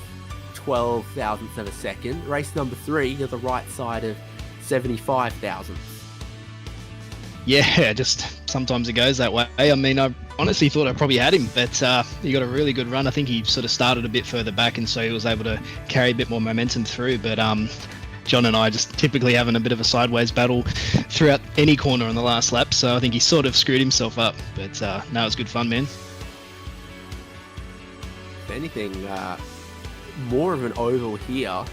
12 thousandths of a second. Race number 3, you're the right side of 75 thousandths. Yeah, just sometimes it goes that way. I mean, I honestly thought I probably had him, but he got a really good run. I think he sort of started a bit further back, and so he was able to carry a bit more momentum through. But John and I just typically having a bit of a sideways battle throughout any corner on the last lap, so I think he sort of screwed himself up. But no, it was good fun, man. anything, more of an oval here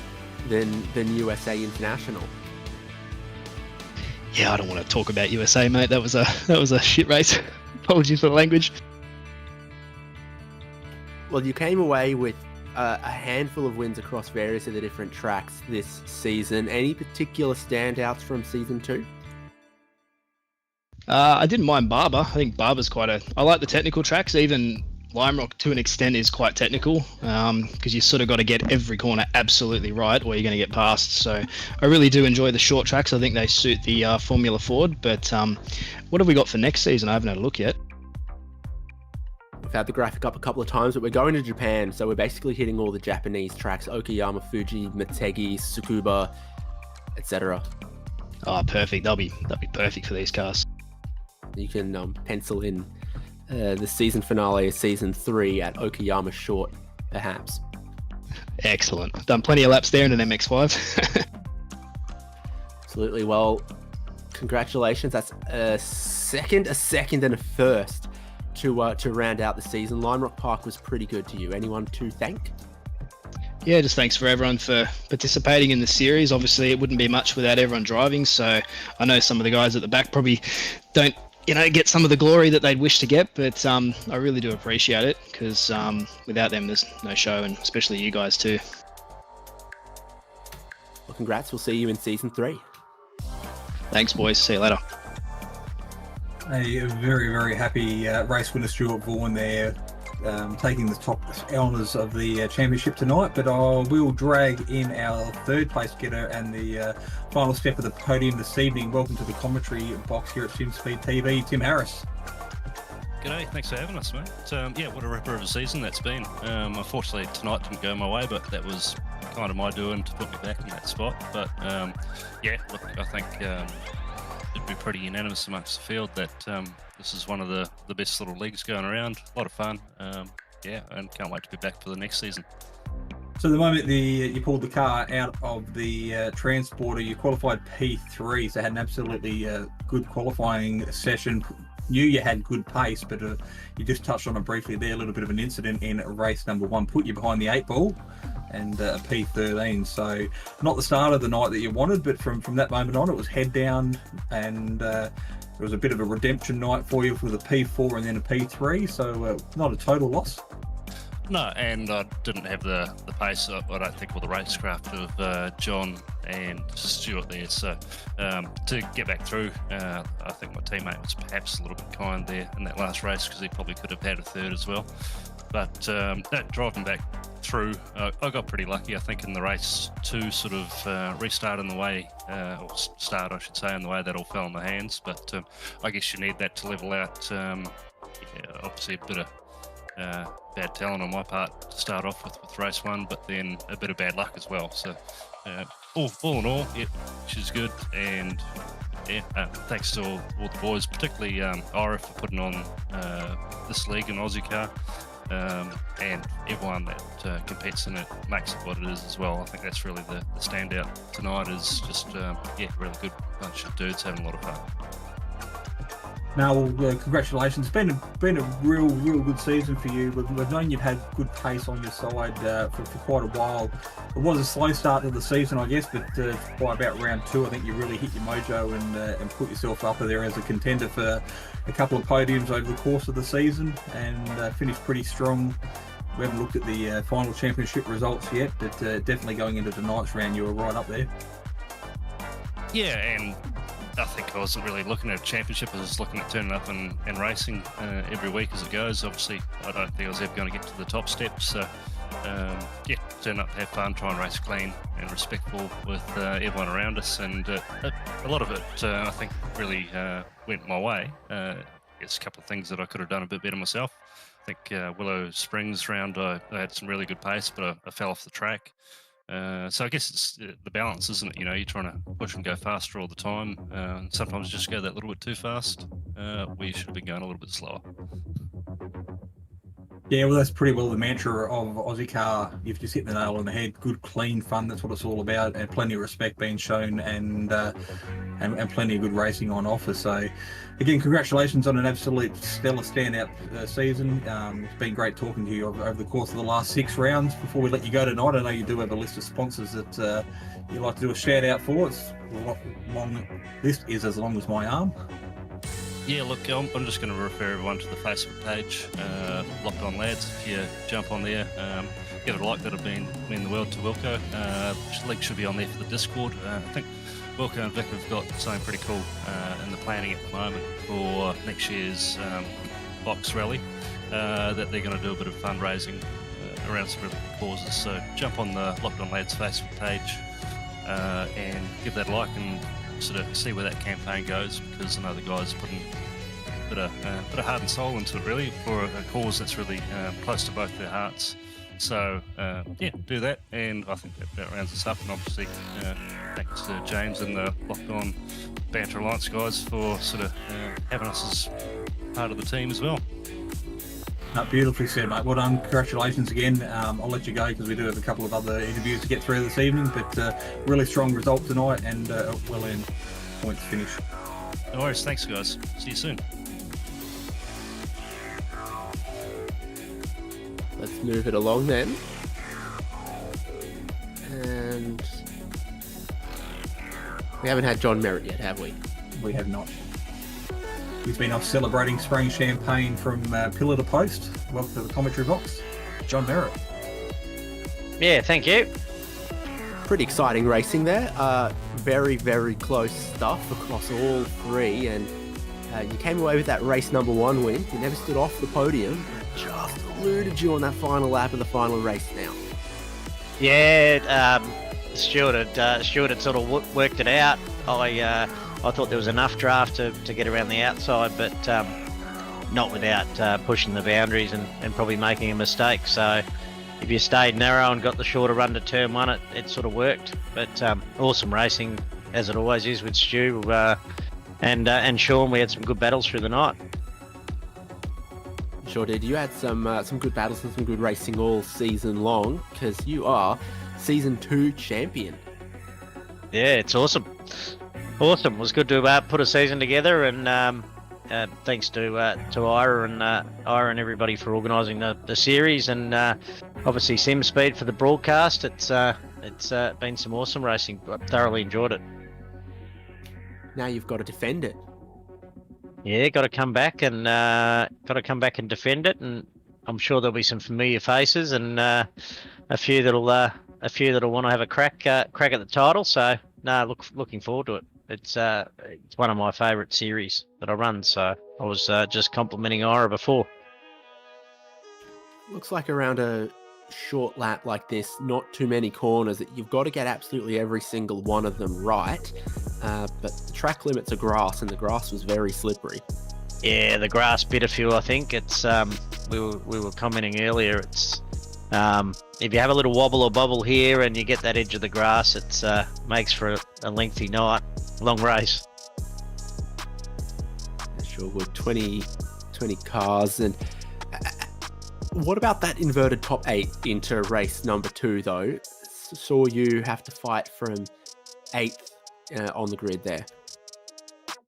than USA International. Yeah, I don't want to talk about USA, mate. That was a shit race. Apologies for the language. Well, you came away with a handful of wins across various of the different tracks this season. Any particular standouts from season 2? I didn't mind Barber. I think Barber's I like the technical tracks. Even Lime Rock, to an extent, is quite technical because you sort of got to get every corner absolutely right or you're going to get past. So I really do enjoy the short tracks. I think they suit the Formula Ford. But what have we got for next season? I haven't had a look yet. We've had the graphic up a couple of times, but we're going to Japan, so we're basically hitting all the Japanese tracks: Okayama, Fuji, Motegi, Tsukuba, etc. Oh, perfect. That'll be perfect for these cars. You can pencil in the season finale of season 3 at Okayama Short, perhaps. Excellent. I've done plenty of laps there in an MX-5. Absolutely. Well, congratulations. That's a second, and a first to round out the season. Lime Rock Park was pretty good to you. Anyone to thank? Yeah, just thanks for everyone for participating in the series. Obviously, it wouldn't be much without everyone driving, so I know some of the guys at the back probably don't get some of the glory that they'd wish to get, but I really do appreciate it because without them, there's no show, and especially you guys too. Well, congrats. We'll see you in season 3. Thanks, boys. See you later. A very, very happy race winner Stuart Vaughan there, taking the top honours of the championship tonight. But I will drag in our third place getter and the final step of the podium this evening. Welcome to the commentary box here at Simspeed TV, Tim Harris. G'day, thanks for having us, mate. Yeah, what a ripper of a season that's been. Unfortunately, tonight didn't go my way, but that was kind of my doing to put me back in that spot. But yeah, look, I think it'd be pretty unanimous amongst the field that this is one of the best little leagues going around. A lot of fun. Yeah, and can't wait to be back for the next season. So the moment you pulled the car out of the transporter, you qualified P3, so had an absolutely good qualifying session. Knew you had good pace, but you just touched on it briefly there. A little bit of an incident in race number 1 put you behind the 8 ball and a P13. So not the start of the night that you wanted, but from that moment on, it was head down, and it was a bit of a redemption night for you with a P4 and then a P3. So not a total loss. No, and I didn't have the pace, I don't think, or the racecraft of John and Stuart there. So to get back through, I think my teammate was perhaps a little bit kind there in that last race because he probably could have had a third as well. But driving back through, I got pretty lucky, I think, in the race to sort of restart in the way, or start, I should say, in the way that all fell in my hands. But I guess you need that to level out, obviously a bit of bad talent on my part to start off with race 1, but then a bit of bad luck as well. So all in all, yeah, which is good. And yeah, thanks to all the boys, particularly Ira for putting on this league in Ozicar, and everyone that competes in it makes it what it is as well. I think that's really the standout tonight, is just yeah, really good bunch of dudes having a lot of fun. Now, congratulations. It's been a real good season for you. We've known you've had good pace on your side for quite a while. It was a slow start to the season, I guess, but by about round 2, I think you really hit your mojo and put yourself up there as a contender for a couple of podiums over the course of the season, and finished pretty strong. We haven't looked at the final championship results yet, but definitely going into tonight's round, you were right up there. Yeah, and I think I wasn't really looking at a championship. I was looking at turning up and racing every week as it goes. Obviously, I don't think I was ever going to get to the top steps. So, yeah, turn up, have fun, try and race clean and respectful with everyone around us. And a lot of it, I think, really went my way. There's a couple of things that I could have done a bit better myself. I think Willow Springs round, I had some really good pace, but I fell off the track. So I guess it's the balance, isn't it? You know, you're trying to push and go faster all the time. Sometimes you just go that little bit too fast. We should have been going a little bit slower. Yeah, well, that's pretty well the mantra of Ozicar. You've just hit the nail on the head. Good, clean fun. That's what it's all about, and plenty of respect being shown. And and plenty of good racing on offer. So again, congratulations on an absolute stellar standout season. It's been great talking to you over the course of the last 6 rounds. Before we let you go tonight, I know you do have a list of sponsors that you'd like to do a shout out for. It's a long list, is as long as my arm. Yeah, look, I'm just going to refer everyone to the Facebook page, Locked On Lads. If you jump on there, give it a like. That'll mean the world to Wilco. Link should be on there for the Discord. I think Wilco and Vic have got something pretty cool in the planning at the moment for next year's box rally, that they're going to do a bit of fundraising around some really good causes. So jump on the Locked On Lads Facebook page and give that a like and sort of see where that campaign goes, because I know the guys putting a bit of heart and soul into it, really, for a cause that's really close to both their hearts. So yeah, do that, and I think that rounds us up. And obviously, thanks to James and the Locked On Banter Alliance guys for sort of having us as part of the team as well. Beautifully said, mate. Well done. Congratulations again. I'll let you go because we do have a couple of other interviews to get through this evening, but really strong result tonight and well-earned points finish. No worries. Thanks, guys. See you soon. Let's move it along then. And we haven't had John Merritt yet, have we? We have not. He's been off celebrating spraying champagne from pillar to post. Welcome to the commentary box, John Merritt. Yeah, thank you. Pretty exciting racing there. Very, very close stuff across all 3, and you came away with that race number 1 win. You never stood off the podium, but just eluded you on that final lap of the final race now. Yeah, Stuart had sort of worked it out. I thought there was enough draft to get around the outside, but not without pushing the boundaries and probably making a mistake. So if you stayed narrow and got the shorter run to turn 1, it sort of worked. But awesome racing, as it always is with Stu and Sean. We had some good battles through the night. Sure did. You had some good battles and some good racing all season long, because you are Season 2 champion. Yeah, it's awesome. Awesome. It was good to put a season together, and thanks to Ira and everybody for organising the series, and obviously Simspeed for the broadcast. It's been some awesome racing. I thoroughly enjoyed it. Now you've got to defend it. Yeah, got to come back and defend it, and I'm sure there'll be some familiar faces and a few that'll want to have a crack at the title. So looking forward to it. It's one of my favourite series that I run, so I was just complimenting Ira before. Looks like around a short lap like this, not too many corners, that you've got to get absolutely every single one of them right. But the track limits are grass, and the grass was very slippery. Yeah, the grass bit a few, I think. It's we were commenting earlier. It's if you have a little wobble or bobble here and you get that edge of the grass, it makes for a lengthy night, long race. Sure would. 20 cars. And what about that inverted top 8 into race number 2 though? Saw you have to fight from 8th on the grid there.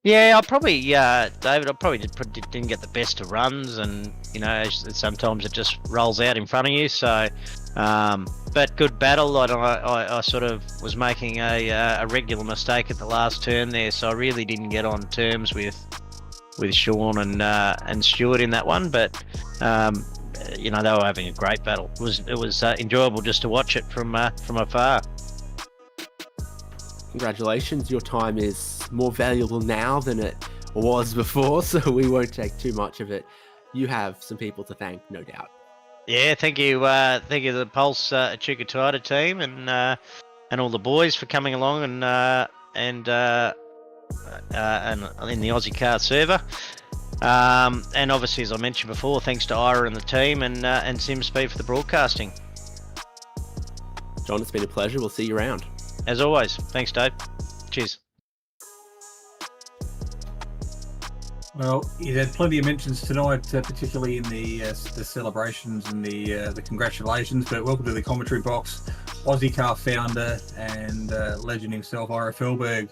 Yeah, David, I probably didn't get the best of runs, and sometimes it just rolls out in front of you. So, but good battle. I sort of was making a regular mistake at the last turn there, so I really didn't get on terms with Sean and Stuart in that one. But they were having a great battle. It was enjoyable just to watch it from afar. Congratulations, your time is more valuable now than it was before, so we won't take too much of it. You have some people to thank, no doubt. Yeah, thank you to the Pulse Chukatida team and all the boys for coming along and in the Ozicar server. And obviously, as I mentioned before, thanks to Ira and the team and Simspeed for the broadcasting. John, it's been a pleasure. We'll see you around. As always. Thanks, Dave. Cheers. Well, you had plenty of mentions tonight, particularly in the celebrations and the congratulations. But welcome to the commentary box, Aussie car founder and legend himself, Ira Felberg.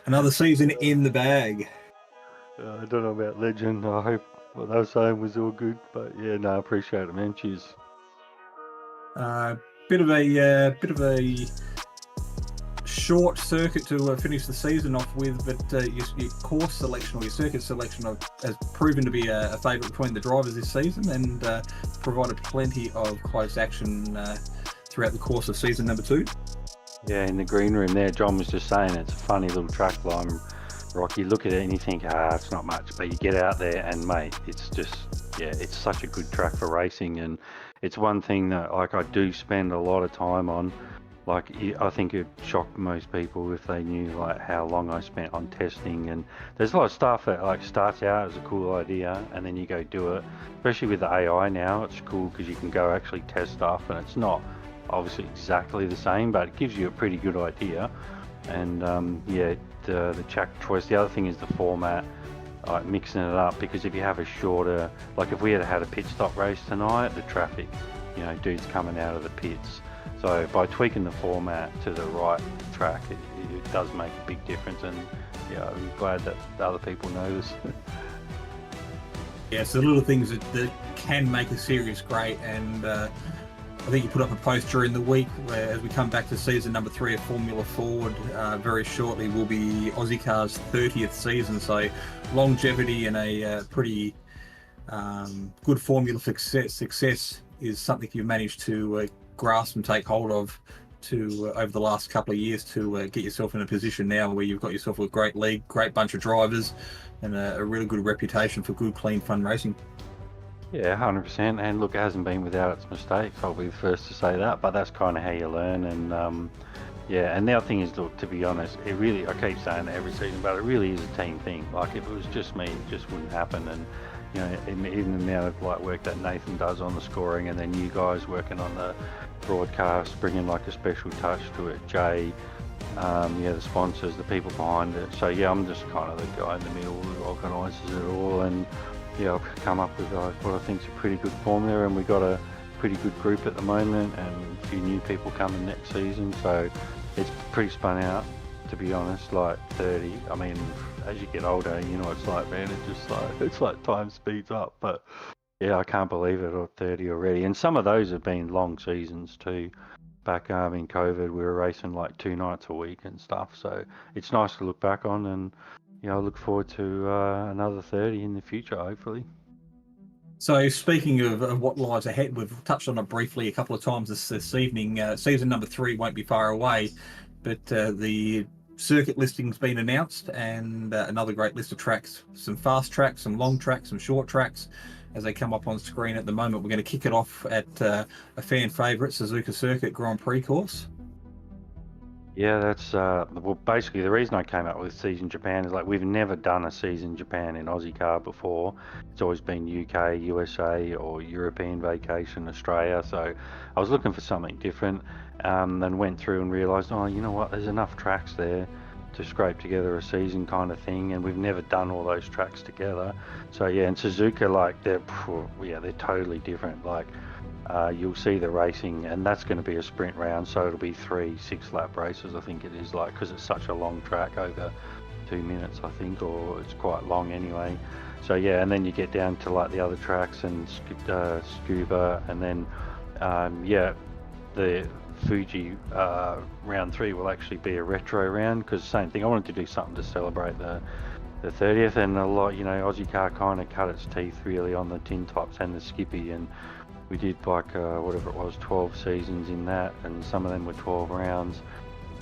Another season in the bag. I don't know about Legend. I hope what they were saying was all good, but yeah, no, I appreciate it, man. Cheers. Bit of a short circuit to finish the season off with, but your course selection or your circuit selection has proven to be a favourite between the drivers this season, and provided plenty of close action throughout the course of season number 2. Yeah, in the green room there, John was just saying it's a funny little track line. Rock, you look at it and you think, it's not much, but you get out there and mate, it's just, it's such a good track for racing, and it's one thing that like I do spend a lot of time on. Like, I think it'd shock most people if they knew like how long I spent on testing, and there's a lot of stuff that like starts out as a cool idea and then you go do it, especially with the AI now. It's cool because you can go actually test stuff, and it's not obviously exactly the same, but it gives you a pretty good idea. And the track choice. The other thing is the format, like mixing it up, because if you have a shorter, like if we had a pit stop race tonight, the traffic, dudes coming out of the pits. So by tweaking the format to the right track, it does make a big difference, and I'm glad that the other people notice. Yeah, so the little things that can make a series great, and I think you put up a post during the week where, as we come back to season number 3 of Formula Ford, very shortly will be Ozicar's 30th season. So longevity and a pretty good formula for success is something you've managed to grasp and take hold of over the last couple of years to get yourself in a position now where you've got yourself a great league, great bunch of drivers, and a really good reputation for good, clean, fun racing. Yeah, 100%. And look, it hasn't been without its mistakes. I'll be the first to say that, but that's kind of how you learn. And and the other thing is, look, to be honest, it really, I keep saying that every season, but it really is a team thing. Like, if it was just me, it just wouldn't happen. And even the amount of like work that Nathan does on the scoring, and then you guys working on the broadcast, bringing like a special touch to it, Jay, the sponsors, the people behind it. So I'm just kind of the guy in the middle who organises it all, and I've come up with what I think is a pretty good formula, and we've got a pretty good group at the moment, and a few new people coming next season. So it's pretty spun out, to be honest. Like 30, I mean, as you get older, it's like, man, it's like time speeds up. But I can't believe it, or 30 already. And some of those have been long seasons too. Back in COVID, we were racing like 2 nights a week and stuff. So it's nice to look back on, and I look forward to another 30 in the future, hopefully. So speaking of what lies ahead, we've touched on it briefly a couple of times this evening. Season number 3 won't be far away, but the circuit listing's been announced, and another great list of tracks, some fast tracks, some long tracks, some short tracks, as they come up on screen at the moment. We're going to kick it off at a fan favourite, Suzuka Circuit Grand Prix course. Yeah, that's well, basically the reason I came up with Season Japan is like we've never done a Season Japan in Aussie car before. It's always been UK, USA, or European vacation, Australia. So I was looking for something different, then went through and realised, you know what, there's enough tracks there to scrape together a season kind of thing, and we've never done all those tracks together. So and Suzuka, like they're totally different. Like you'll see the racing, and that's going to be a sprint round, so it'll be 3 6-lap races, I think it is, like, because it's such a long track, over 2 minutes I think, or it's quite long anyway. So and then you get down to like the other tracks, and Scuba, and then the Fuji round 3 will actually be a retro round, because same thing, I wanted to do something to celebrate the 30th, and a lot, Aussie car kind of cut its teeth really on the tin tops and the Skippy, and we did like whatever it was, 12 seasons in that, and some of them were 12 rounds.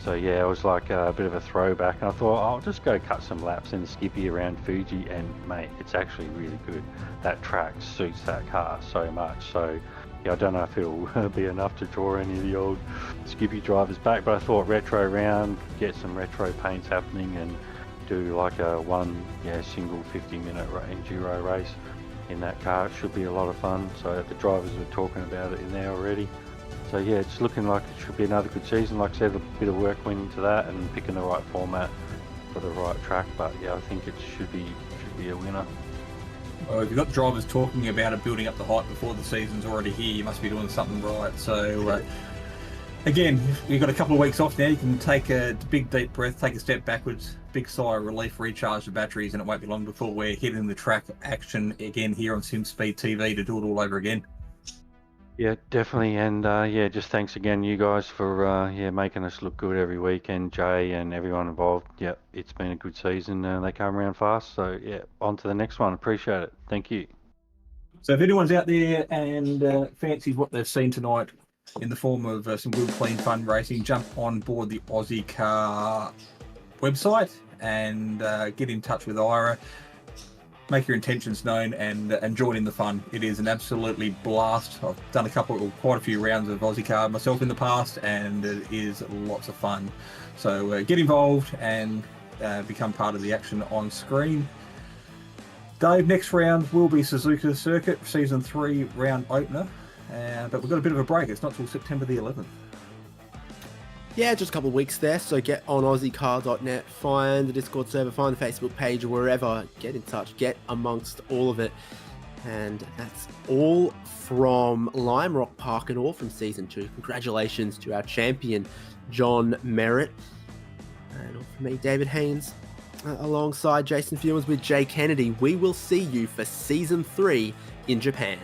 So it was like a bit of a throwback, and I thought I'll just go cut some laps in the Skippy around Fuji, and mate, it's actually really good. That track suits that car so much. So I don't know if it'll be enough to draw any of the old Skippy drivers back, but I thought retro round, get some retro paints happening, and do like a single 50-minute enduro race in that car. It should be a lot of fun. So the drivers were talking about it in there already. So it's looking like it should be another good season. Like I said, a bit of work went into that, and picking the right format for the right track. But I think it should be a winner. Well, if you've got drivers talking about it, building up the hype before the season's already here, you must be doing something right. So Again, you've got a couple of weeks off now. You can take a big deep breath, take a step backwards, big sigh of relief, recharge the batteries, and it won't be long before we're hitting the track action again here on Simspeed TV to do it all over again. Yeah, definitely. And yeah, just thanks again, you guys, for making us look good every week. And Jay and everyone involved. Yeah, it's been a good season. They come around fast. So yeah, on to the next one. Appreciate it. Thank you. So if anyone's out there and fancies what they've seen tonight in the form of some good, clean, fun racing, jump on board the Ozicar website and get in touch with Ira. Make your intentions known and join in the fun. It is an absolutely blast. I've done quite a few rounds of Ozicar myself in the past, and it is lots of fun. So get involved and become part of the action on screen. Dave, next round will be Suzuka Circuit, Season 3 round opener. But we've got a bit of a break. It's not till September the 11th. Yeah, just a couple of weeks there, so get on aussiecar.net, find the Discord server, find the Facebook page, or wherever, get in touch, get amongst all of it. And that's all from Lime Rock Park and all from Season 2. Congratulations to our champion, John Merritt. And all from me, David Haynes, alongside Jason Fewens with Jay Kennedy. We will see you for Season 3 in Japan.